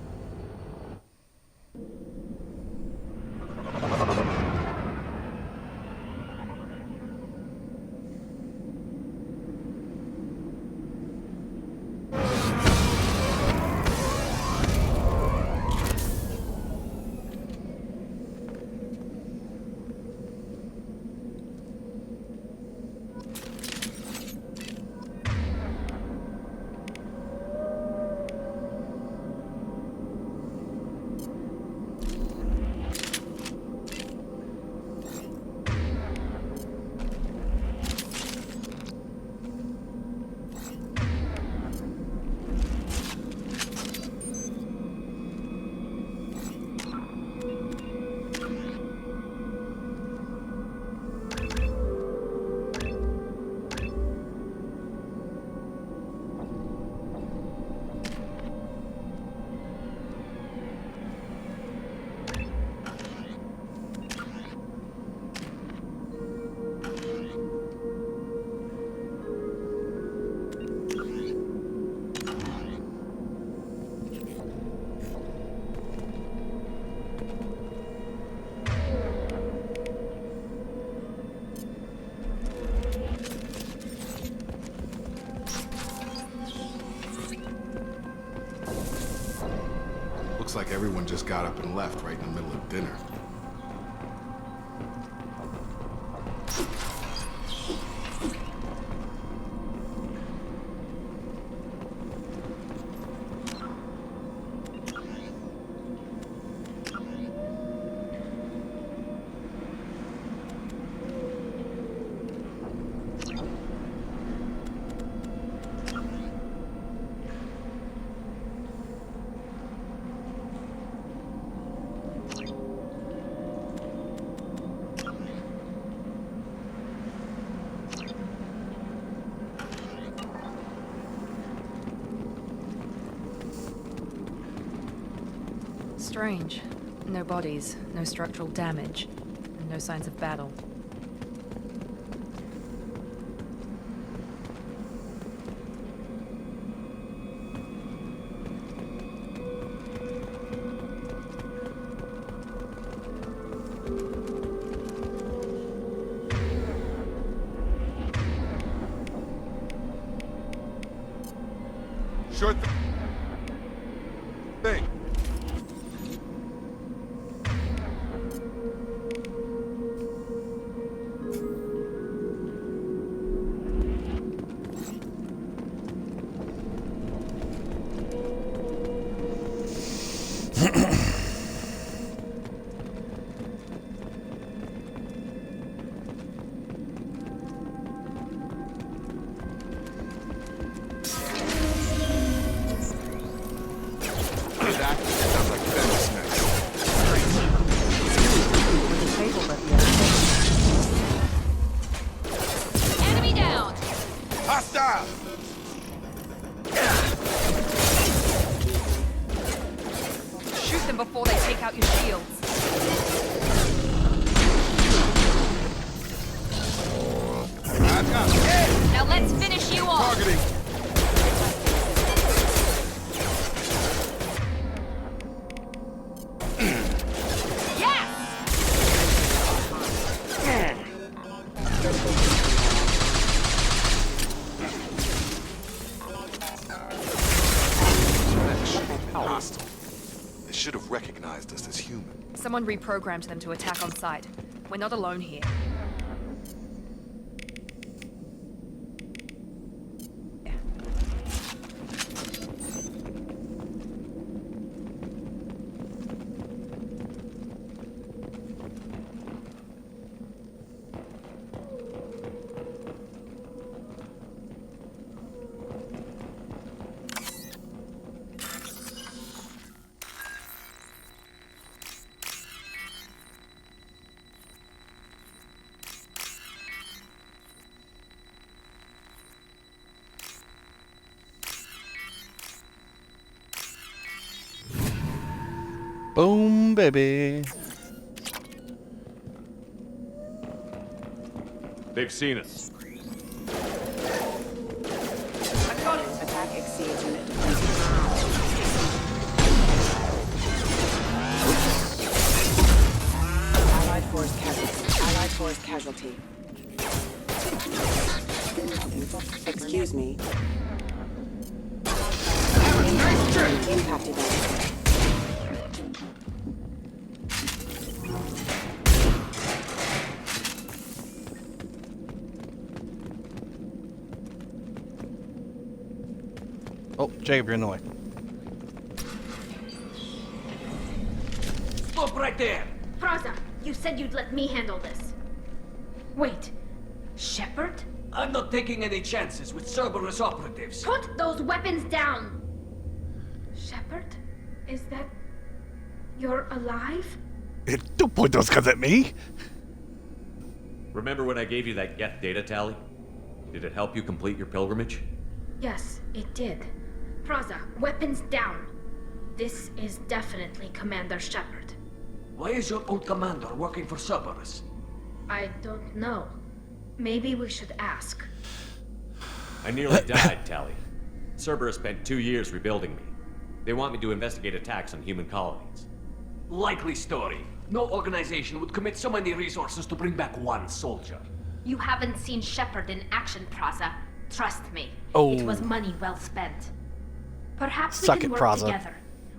Looks like everyone just got up and left right in the middle of dinner. Strange. No bodies, no structural damage, and no signs of battle. Sure thing. Enemy down! Hostile! Shoot them before they take out your shields. I've got it. Now let's finish you off! Targeting. Hostile. They should have recognized us as human. Someone reprogrammed them to attack on sight. We're not alone here. Boom, baby. They've seen us. I got it. Attack exceeds unit Allied force casualty. Allied force casualty. Excuse me. Impact event. Oh, Jacob, you're in the way. Stop right there! Praza, you said you'd let me handle this. Wait, Shepard? I'm not taking any chances with Cerberus operatives. Put those weapons down! Shepard? Is that... you're alive? Don't point those guns at me! Remember when I gave you that Geth data tally? Did it help you complete your pilgrimage? Yes, it did. Praza, weapons down. This is definitely Commander Shepard. Why is your old commander working for Cerberus? I don't know. Maybe we should ask. I nearly died, Tally. Cerberus spent 2 years rebuilding me. They want me to investigate attacks on human colonies. Likely story. No organization would commit so many resources to bring back one soldier. You haven't seen Shepard in action, Praza. Trust me. Oh. It was money well spent. Perhaps Suck we can it, work Praza. together.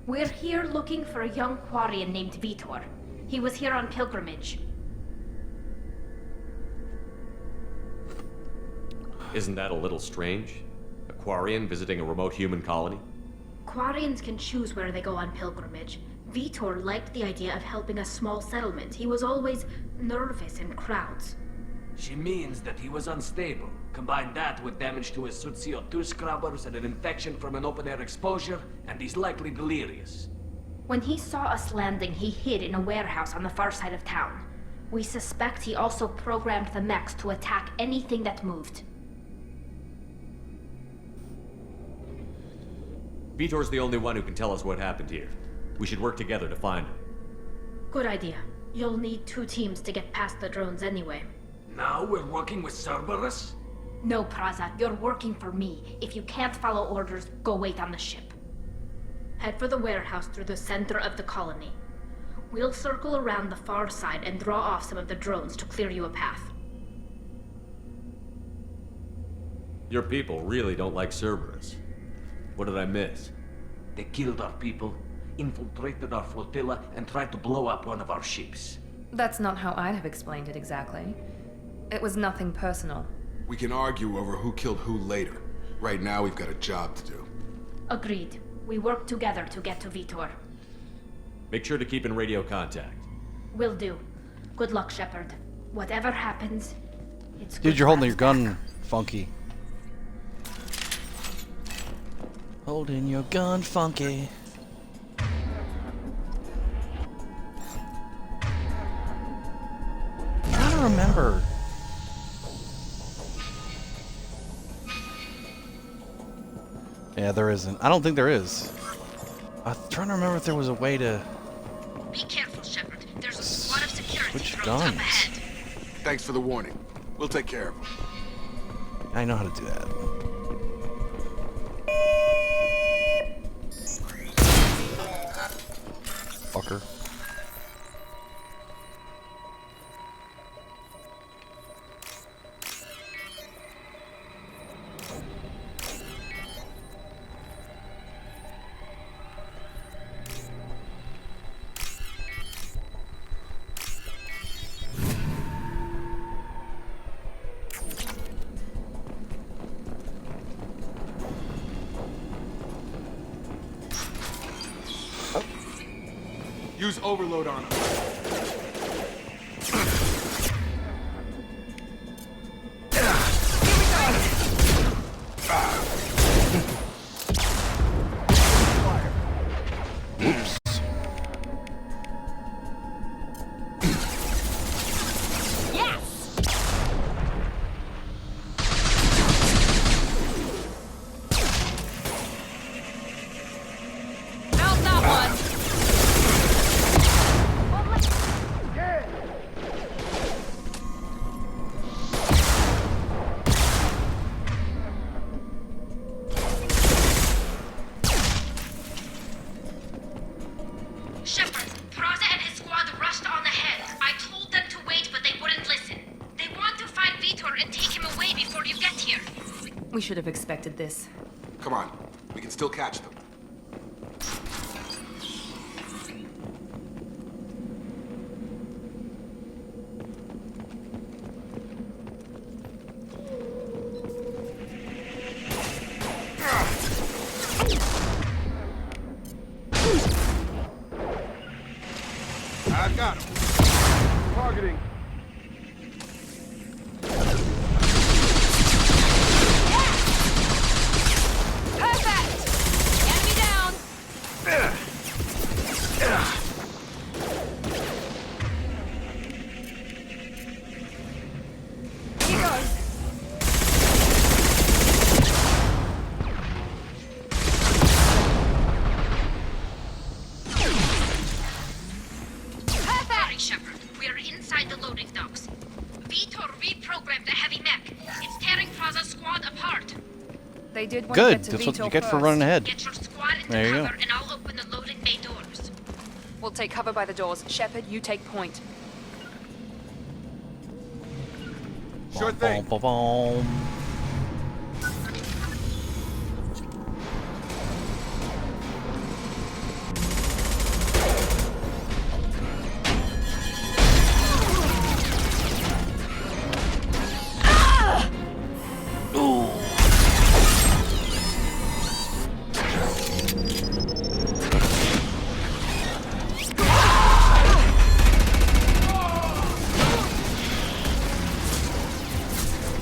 We're here looking for a young Quarian named Vitor. He was here on pilgrimage. Isn't that a little strange? A Quarian visiting a remote human colony? Quarians can choose where they go on pilgrimage. Vitor liked the idea of helping a small settlement. He was always nervous in crowds. She means that he was unstable. Combine that with damage to his suit CO2 scrubbers and an infection from an open-air exposure, and he's likely delirious. When he saw us landing, he hid in a warehouse on the far side of town. We suspect he also programmed the mechs to attack anything that moved. Vitor's the only one who can tell us what happened here. We should work together to find him. Good idea. You'll need 2 teams to get past the drones anyway. Now we're working with Cerberus? No, Praza, you're working for me. If you can't follow orders, go wait on the ship. Head for the warehouse through the center of the colony. We'll circle around the far side and draw off some of the drones to clear you a path. Your people really don't like Cerberus. What did I miss? They killed our people, infiltrated our flotilla, and tried to blow up one of our ships. That's not how I'd have explained it exactly. It was nothing personal. We can argue over who killed who later. Right now, we've got a job to do. Agreed. We work together to get to Vitor. Make sure to keep in radio contact. Will do. Good luck, Shepard. Whatever happens, it's good. Dude, you're to holding have your you gun back. funky. Holding your gun funky. I don't remember. Yeah, there isn't. I don't think there is. I'm trying to remember if there was a way to Be careful, Shepard. There's a squad of security switch drones up guns. ahead. Thanks for the warning. We'll take care of them. I know how to do that. Fucker. Use overload on them. Oops. Found that one! should have expected this. Come on, we can still catch them. I've got him. Targeting. They did when Good. you get to That's what Vito you get for first. running ahead. Get your squad into There you cover, go. and I'll open the loading bay doors. We'll take cover by the doors. Shepard, you take point. Sure thing. Boom, boom, boom.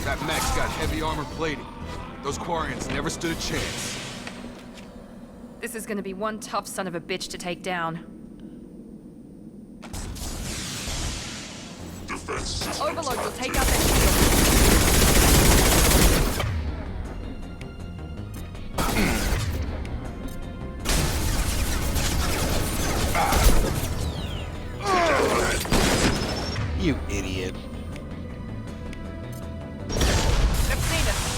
That mech's got heavy armor plating. Those Quarians never stood a chance. This is gonna be one tough son of a bitch to take down. Overload will take out their shield. You idiot. Let's see this.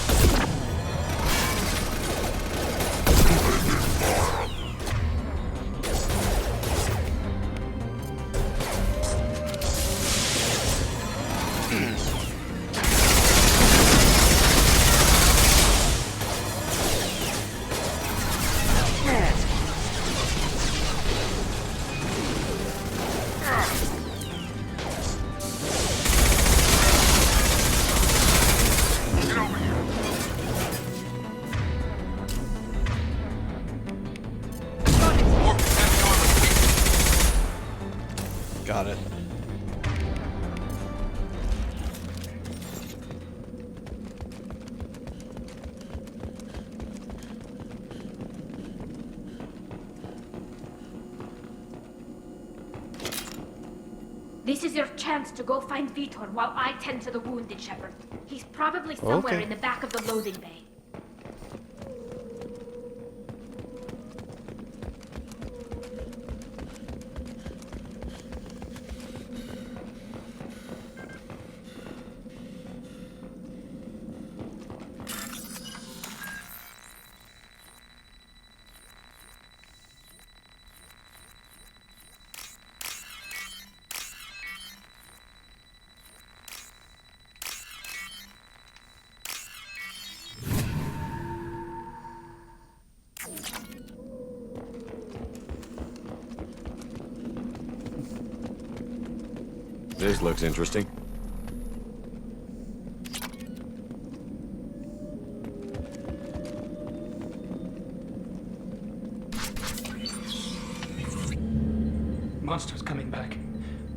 Got it. This is your chance to go find Vitor while I tend to the wounded, Shepard. He's probably somewhere Okay. in the back of the loading bay. This looks interesting. Monsters coming back.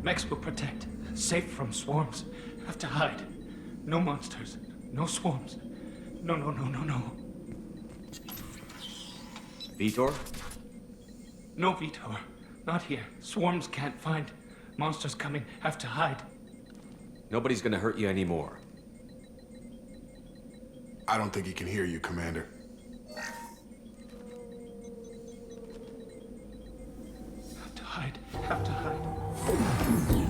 Mechs will protect. Safe from swarms. Have to hide. No monsters. No swarms. No, no, no, no, no. Vitor? No, Vitor. Not here. Swarms can't find. Monsters coming. Have to hide. Nobody's gonna hurt you anymore. I don't think he can hear you, Commander. Have to hide. Have to hide.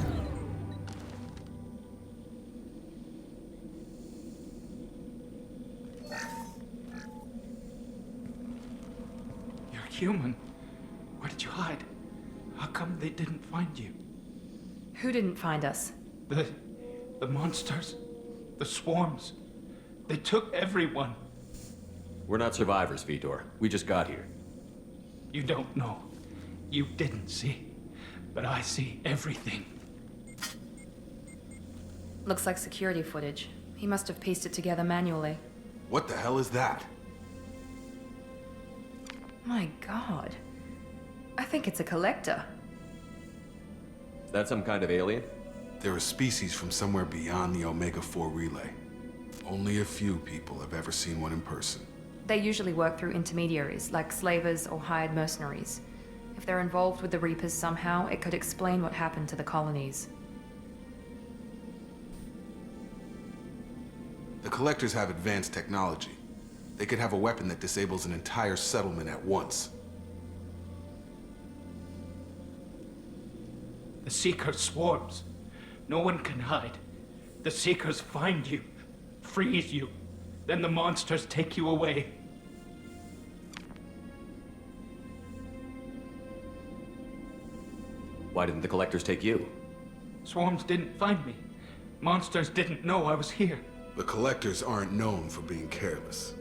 You're human. Where did you hide? How come they didn't find you? Who didn't find us? The monsters. The swarms. They took everyone. We're not survivors, Vitor. We just got here. You don't know. You didn't see. But I see everything. Looks like security footage. He must have pieced it together manually. What the hell is that? My god. I think it's a collector. Is that some kind of alien? They're a species from somewhere beyond the Omega-4 relay. Only a few people have ever seen one in person. They usually work through intermediaries, like slavers or hired mercenaries. If they're involved with the Reapers somehow, it could explain what happened to the colonies. The Collectors have advanced technology. They could have a weapon that disables an entire settlement at once. The Seeker swarms. No one can hide. The Seekers find you, freeze you, then the monsters take you away. Why didn't the Collectors take you? Swarms didn't find me. Monsters didn't know I was here. The Collectors aren't known for being careless.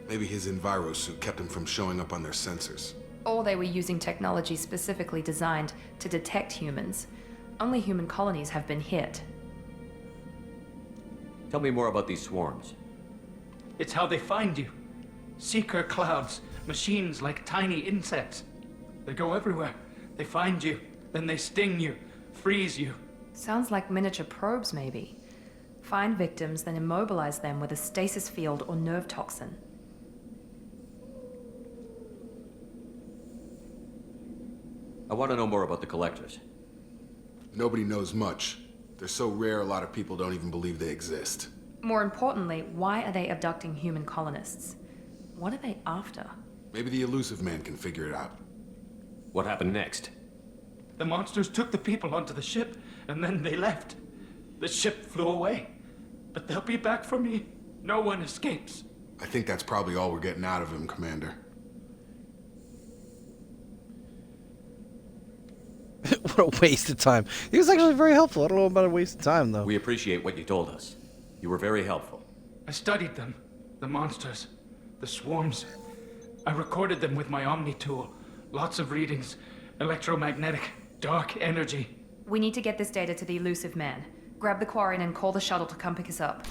Maybe his enviro suit kept him from showing up on their sensors. Or they were using technology specifically designed to detect humans. Only human colonies have been hit. Tell me more about these swarms. It's how they find you. Seeker clouds, machines like tiny insects. They go everywhere. They find you, then they sting you, freeze you. Sounds like miniature probes, maybe. Find victims, then immobilize them with a stasis field or nerve toxin. I want to know more about the Collectors. Nobody knows much. They're so rare, a lot of people don't even believe they exist. More importantly, why are they abducting human colonists? What are they after? Maybe the Elusive Man can figure it out. What happened next? The monsters took the people onto the ship, and then they left. The ship flew away. But they'll be back for me. No one escapes. I think that's probably all we're getting out of him, Commander. What a waste of time. He was actually very helpful. I don't know about a waste of time, though. We appreciate what you told us. You were very helpful. I studied them. The monsters. The swarms. I recorded them with my Omni tool. Lots of readings. Electromagnetic. Dark energy. We need to get this data to the Elusive Man. Grab the Quarian and call the shuttle to come pick us up.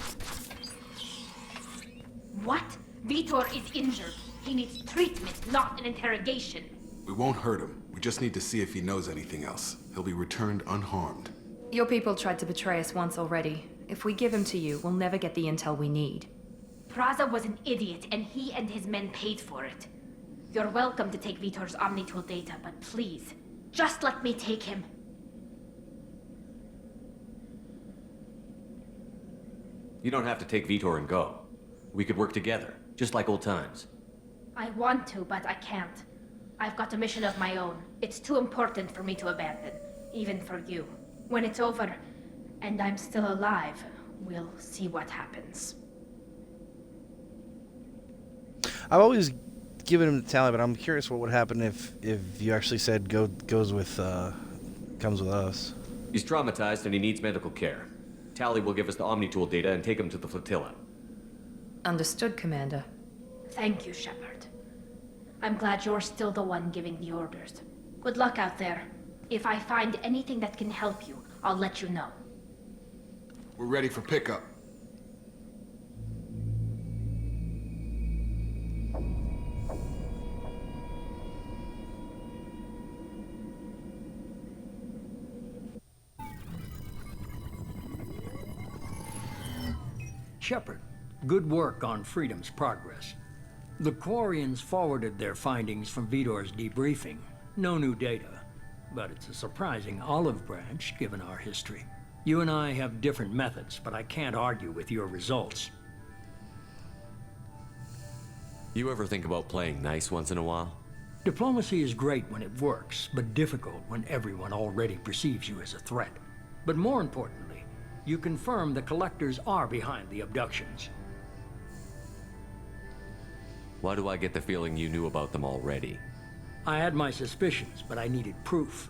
What? Vitor is injured. He needs treatment, not an interrogation. We won't hurt him. We just need to see if he knows anything else. He'll be returned unharmed. Your people tried to betray us once already. If we give him to you, we'll never get the intel we need. Praza was an idiot, and he and his men paid for it. You're welcome to take Vitor's Omnitool data, but please, just let me take him. You don't have to take Vitor and go. We could work together, just like old times. I want to, but I can't. I've got a mission of my own. It's too important for me to abandon, even for you. When it's over, and I'm still alive, we'll see what happens. I've always given him the tally, but I'm curious what would happen if you actually said comes with us. He's traumatized and he needs medical care. Tally will give us the Omnitool data and take him to the flotilla. Understood, Commander. Thank you, Shepard. I'm glad you're still the one giving the orders. Good luck out there. If I find anything that can help you, I'll let you know. We're ready for pickup. Shepard, good work on Freedom's progress. The Quarians forwarded their findings from Vitor's debriefing. No new data, but it's a surprising olive branch given our history. You and I have different methods, but I can't argue with your results. You ever think about playing nice once in a while? Diplomacy is great when it works, but difficult when everyone already perceives you as a threat. But more importantly, you confirm the Collectors are behind the abductions. Why do I get the feeling you knew about them already? I had my suspicions, but I needed proof.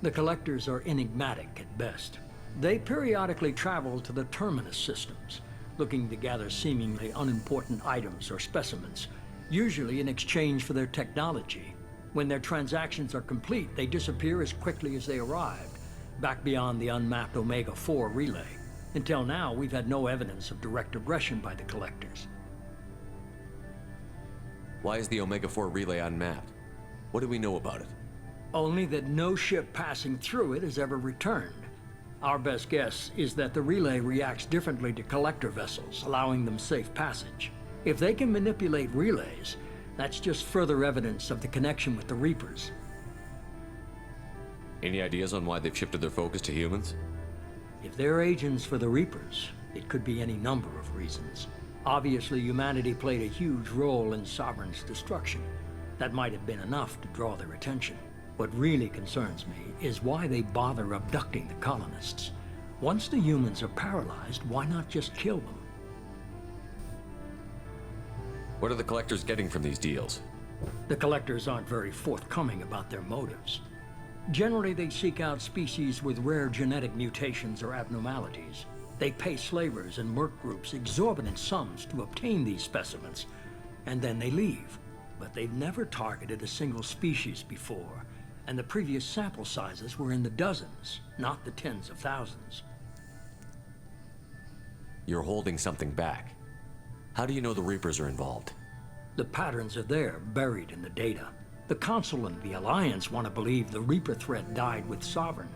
The Collectors are enigmatic at best. They periodically travel to the Terminus systems, looking to gather seemingly unimportant items or specimens. usually in exchange for their technology. When their transactions are complete, they disappear as quickly as they arrived, back beyond the unmapped Omega-4 relay. Until now, we've had no evidence of direct aggression by the Collectors. Why is the Omega-4 relay unmapped? What do we know about it? Only that no ship passing through it has ever returned. Our best guess is that the relay reacts differently to Collector vessels, allowing them safe passage. If they can manipulate relays, that's just further evidence of the connection with the Reapers. Any ideas on why they've shifted their focus to humans? If they're agents for the Reapers, it could be any number of reasons. Obviously, humanity played a huge role in Sovereign's destruction. That might have been enough to draw their attention. What really concerns me is why they bother abducting the colonists. Once the humans are paralyzed, why not just kill them? What are the Collectors getting from these deals? The Collectors aren't very forthcoming about their motives. Generally, they seek out species with rare genetic mutations or abnormalities. They pay slavers and merc groups exorbitant sums to obtain these specimens, and then they leave. But they've never targeted a single species before, and the previous sample sizes were in the dozens, not the tens of thousands. You're holding something back. How do you know the Reapers are involved? The patterns are there, buried in the data. The Council and the Alliance want to believe the Reaper threat died with Sovereign.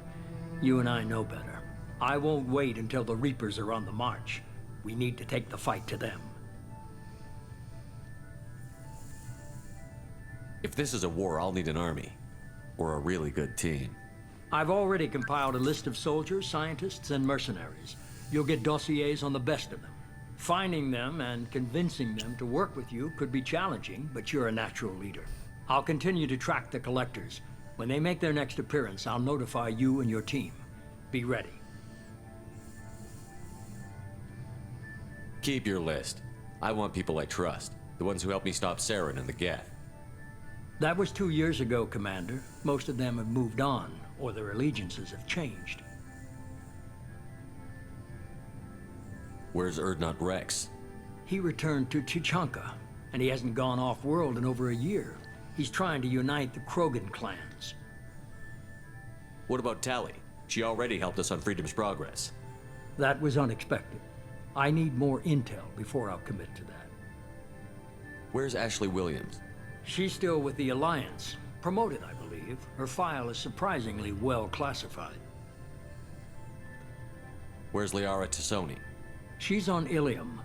You and I know better. I won't wait until the Reapers are on the march. We need to take the fight to them. If this is a war, I'll need an army. Or a really good team. I've already compiled a list of soldiers, scientists, and mercenaries. You'll get dossiers on the best of them. Finding them and convincing them to work with you could be challenging, but you're a natural leader. I'll continue to track the Collectors. When they make their next appearance, I'll notify you and your team. Be ready. Keep your list. I want people I trust. The ones who helped me stop Saren and the Geth. That was 2 years ago, Commander. Most of them have moved on, or their allegiances have changed. Where's Urdnot Rex? He returned to Chichanka, and he hasn't gone off-world in over a year. He's trying to unite the Krogan clans. What about Tali? She already helped us on Freedom's Progress. That was unexpected. I need more intel before I'll commit to that. Where's Ashley Williams? She's still with the Alliance. Promoted, I believe. Her file is surprisingly well classified. Where's Liara Tassoni? She's on Ilium.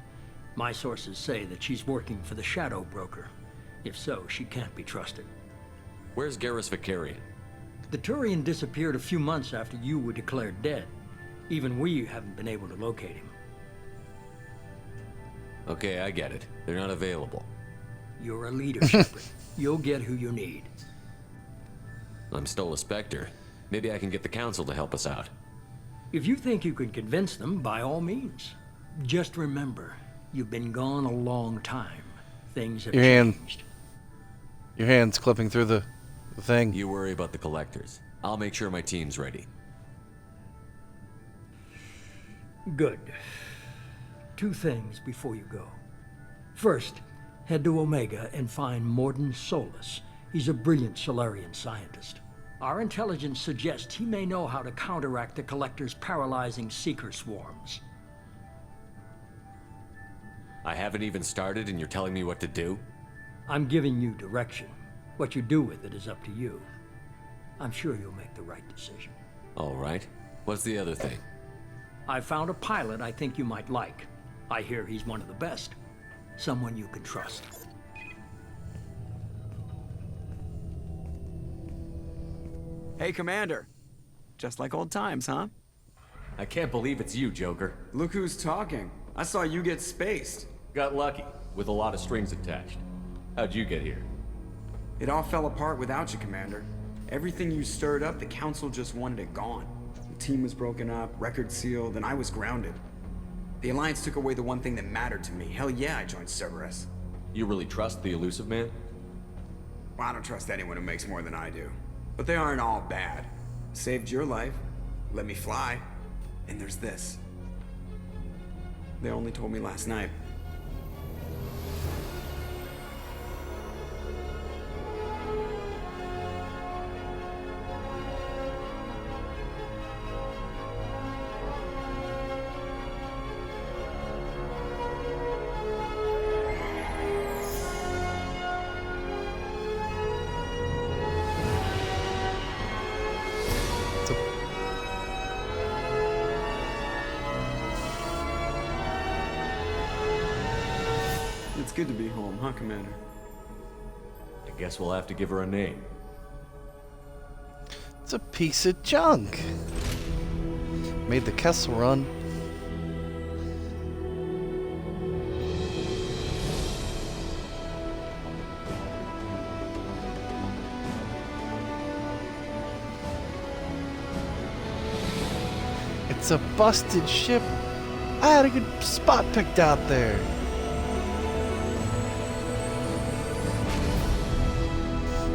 My sources say that she's working for the Shadow Broker. If so, she can't be trusted. Where's Garrus Vicarian? The Turian disappeared a few months after you were declared dead. Even we haven't been able to locate him. Okay, I get it. They're not available. You're a leader, Shepard. You'll get who you need. I'm still a Spectre. Maybe I can get the Council to help us out. If you think you can convince them, by all means. Just remember, you've been gone a long time. Things have changed. Your hand's clipping through the thing. You worry about the Collectors. I'll make sure my team's ready. Good. 2 things before you go. First, head to Omega and find Mordin Solus. He's a brilliant Solarian scientist. Our intelligence suggests he may know how to counteract the Collector's paralyzing Seeker swarms. I haven't even started and you're telling me what to do? I'm giving you direction. What you do with it is up to you. I'm sure you'll make the right decision. All right. What's the other thing? I found a pilot I think you might like. I hear he's one of the best. Someone you can trust. Hey, Commander. Just like old times, huh? I can't believe it's you, Joker. Look who's talking. I saw you get spaced. Got lucky, with a lot of strings attached. How'd you get here? It all fell apart without you, Commander. Everything you stirred up, the Council just wanted it gone. The team was broken up, record sealed, and I was grounded. The Alliance took away the one thing that mattered to me. Hell yeah, I joined Cerberus. You really trust the Elusive Man? Well, I don't trust anyone who makes more than I do. But they aren't all bad. Saved your life, let me fly, and there's this. They only told me last night. good to be home, huh, Commander? I guess we'll have to give her a name. It's a piece of junk. Made the Kessel Run. It's a busted ship. I had a good spot picked out there.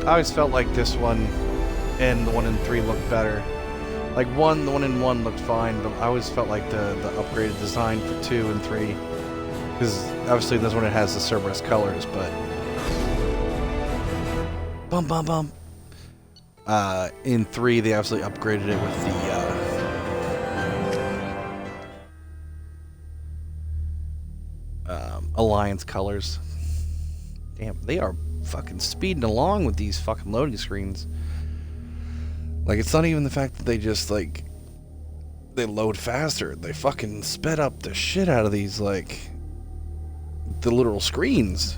I always felt like this one and the one in 3 looked better. Like the one in 1 looked fine, but I always felt like the upgraded design for 2 and 3. Because obviously this one it has the Cerberus colors, but in 3 they absolutely upgraded it with the Alliance colors. Damn, they are fucking speeding along with these fucking loading screens. Like, it's not even the fact that they just, like, they load faster. They fucking sped up the shit out of these, like, the literal screens.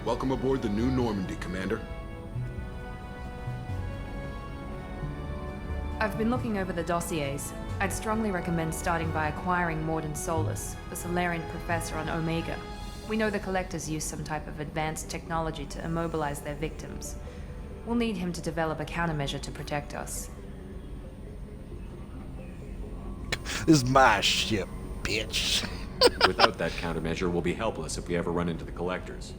Welcome aboard the new Normandy, Commander. I've been looking over the dossiers. I'd strongly recommend starting by acquiring Morden Solus, the Solarian professor on Omega. We know the Collectors use some type of advanced technology to immobilize their victims. We'll need him to develop a countermeasure to protect us. This is my ship, bitch. Without that countermeasure, we'll be helpless if we ever run into the Collectors.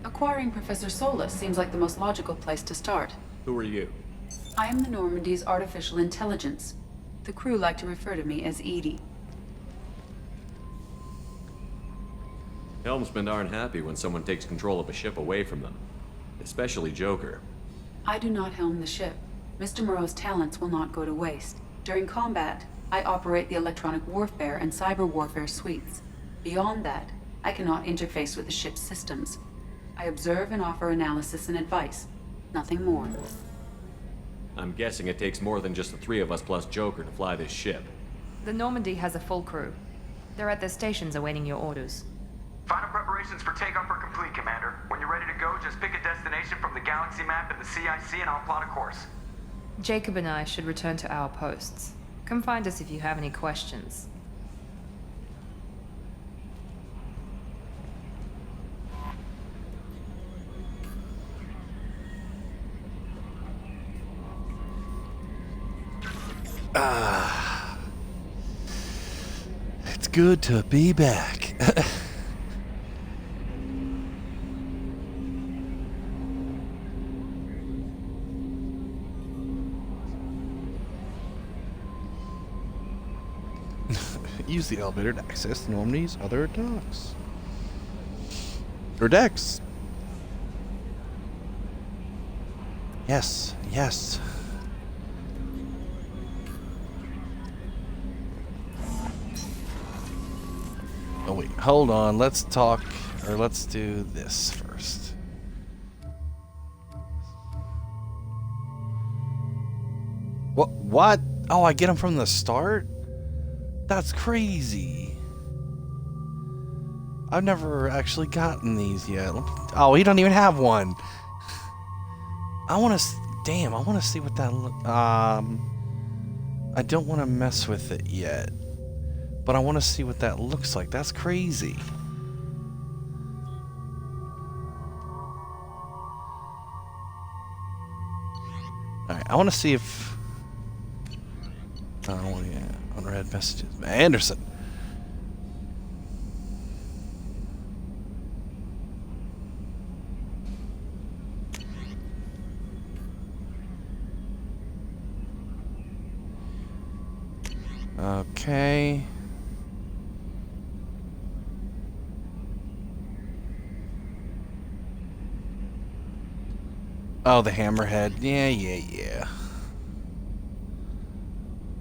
Acquiring Professor Solus seems like the most logical place to start. Who are you? I am the Normandy's artificial intelligence. The crew like to refer to me as Edie. Helmsmen aren't happy when someone takes control of a ship away from them. Especially Joker. I do not helm the ship. Mr. Moreau's talents will not go to waste. During combat, I operate the electronic warfare and cyber warfare suites. Beyond that, I cannot interface with the ship's systems. I observe and offer analysis and advice. Nothing more. I'm guessing it takes more than just the 3 of us plus Joker to fly this ship. The Normandy has a full crew. They're at their stations awaiting your orders. Final preparations for takeoff are complete, Commander. When you're ready to go, just pick a destination from the galaxy map and the CIC and I'll plot a course. Jacob and I should return to our posts. Come find us if you have any questions. It's good to be back. Use the elevator to access Normandy's other docks. Or decks. Yes, yes. Oh wait, hold on. Let's talk, or let's do this first. What? Oh, I get them from the start? That's crazy. I've never actually gotten these yet. Oh, he don't even have one. I want to. Damn, I want to see what that. I don't want to mess with it yet, but I want to see what that looks like. That's crazy. All right, I want to see if. Oh yeah, unread messages. Anderson. Okay. Oh, the hammerhead. Yeah.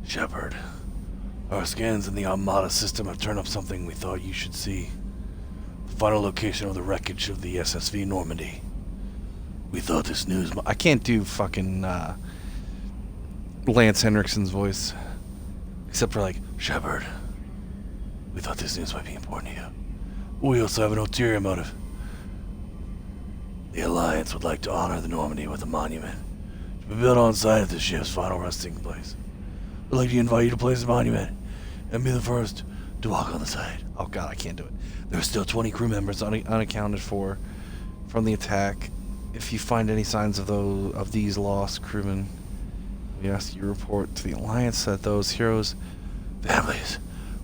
Shepard, our scans in the Armada system have turned up something we thought you should see. The final location of the wreckage of the SSV Normandy. We thought this news... I can't do fucking Lance Henriksen's voice. Except for like, Shepard, we thought this news might be important to you. We also have an ulterior motive. The Alliance would like to honor the Normandy with a monument to be built on site of the ship's final resting place. We'd like to invite you to place the monument and be the first to walk on the site. Oh god, I can't do it. There are still 20 crew members unaccounted for from the attack. If you find any signs of these lost crewmen, we ask you to report to the Alliance so that those heroes' families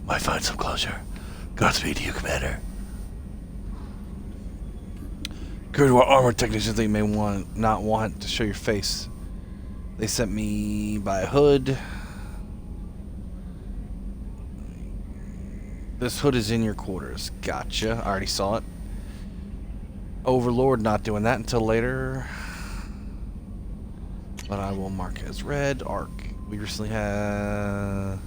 might find some closure. Godspeed to you, Commander. Go to our armor technicians that you may not want to show your face. They sent me by Hood. This Hood is in your quarters. Gotcha. I already saw it. Overlord not doing that until later. But I will mark as red. Arc. We recently had...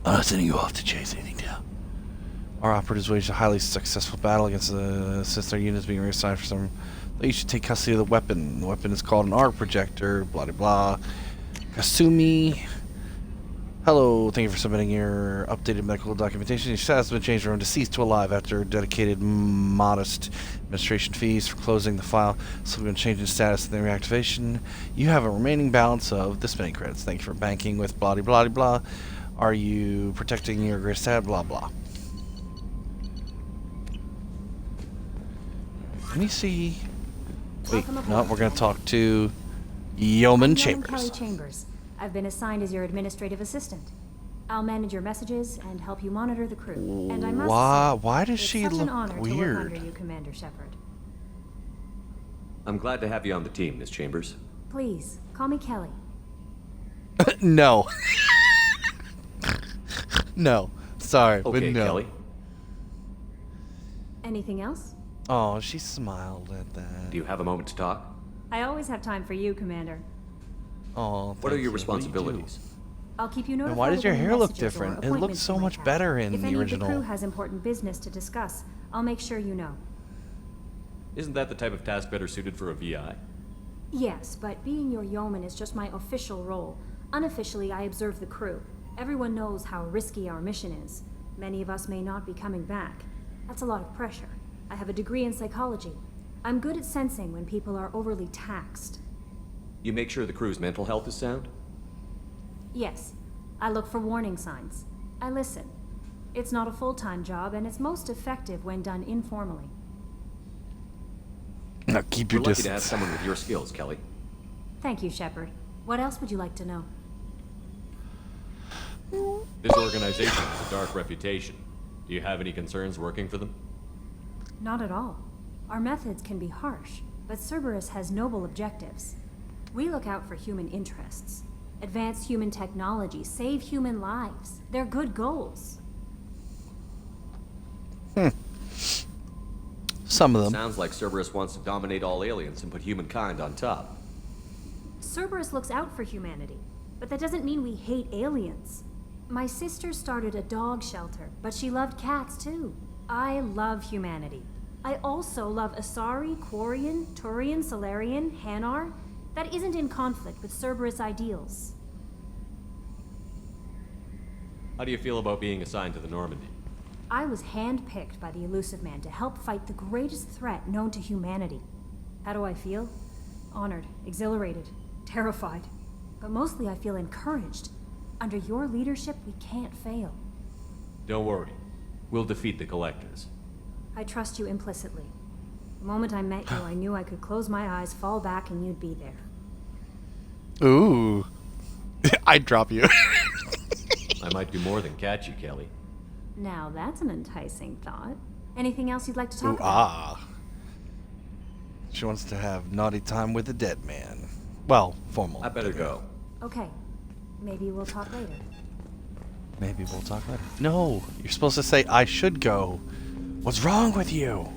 I'm not sending you off to chase anything down. Our operatives waged a highly successful battle against since their units being reassigned for some... You should take custody of the weapon. The weapon is called an arc projector. Blah, blah, blah. Kasumi. Hello. Thank you for submitting your updated medical documentation. Your status has been changed from deceased to alive after dedicated modest administration fees for closing the file. So we're going to change the status of the reactivation. You have a remaining balance of this many credits. Thank you for banking with blah, blah, blah. Are you protecting your greatest dad? Blah, blah. Let me see. Wait, no, we're going to talk to Yeoman Chambers. Kelly Chambers. I've been assigned as your administrative assistant. I'll manage your messages and help you monitor the crew. And I must why does it's she such look an honor weird? To work under you, Commander Shepard. I'm glad to have you on the team, Miss Chambers. Please, call me Kelly. No. No. Sorry, okay, but no. Kelly. Anything else? Oh, she smiled at that. Do you have a moment to talk? I always have time for you, Commander. Oh, what are your responsibilities? I'll keep you notified. And why does your of any hair look messages or different? It appointments looks so you might much have. better in if the any original. Of the crew has important business to discuss, I'll make sure you know. Isn't that the type of task better suited for a VI? Yes, but being your yeoman is just my official role. Unofficially, I observe the crew. Everyone knows how risky our mission is. Many of us may not be coming back. That's a lot of pressure. I have a degree in psychology. I'm good at sensing when people are overly taxed. You make sure the crew's mental health is sound? Yes. I look for warning signs. I listen. It's not a full-time job, and it's most effective when done informally. Now keep your We're lucky distance. to have someone with your skills, Kelly. Thank you, Shepard. What else would you like to know? This organization has a dark reputation. Do you have any concerns working for them? Not at all. Our methods can be harsh, but Cerberus has noble objectives. We look out for human interests. Advance human technology, save human lives. They're good goals. Some of them. Sounds like Cerberus wants to dominate all aliens and put humankind on top. Cerberus looks out for humanity, but that doesn't mean we hate aliens. My sister started a dog shelter, but she loved cats too. I love humanity. I also love Asari, Quarian, Turian, Solarian, Hanar. That isn't in conflict with Cerberus ideals. How do you feel about being assigned to the Normandy? I was handpicked by the Elusive Man to help fight the greatest threat known to humanity. How do I feel? Honored, exhilarated, terrified. But mostly I feel encouraged. Under your leadership, we can't fail. Don't worry. We'll defeat the Collectors. I trust you implicitly. The moment I met you, I knew I could close my eyes, fall back, and you'd be there. Ooh. I'd drop you. I might do more than catch you, Kelly. Now that's an enticing thought. Anything else you'd like to talk about? Ah. She wants to have naughty time with the dead man. Well, formal. I better go. Okay. Maybe we'll talk later. Maybe we'll talk later. No, you're supposed to say I should go. What's wrong with you?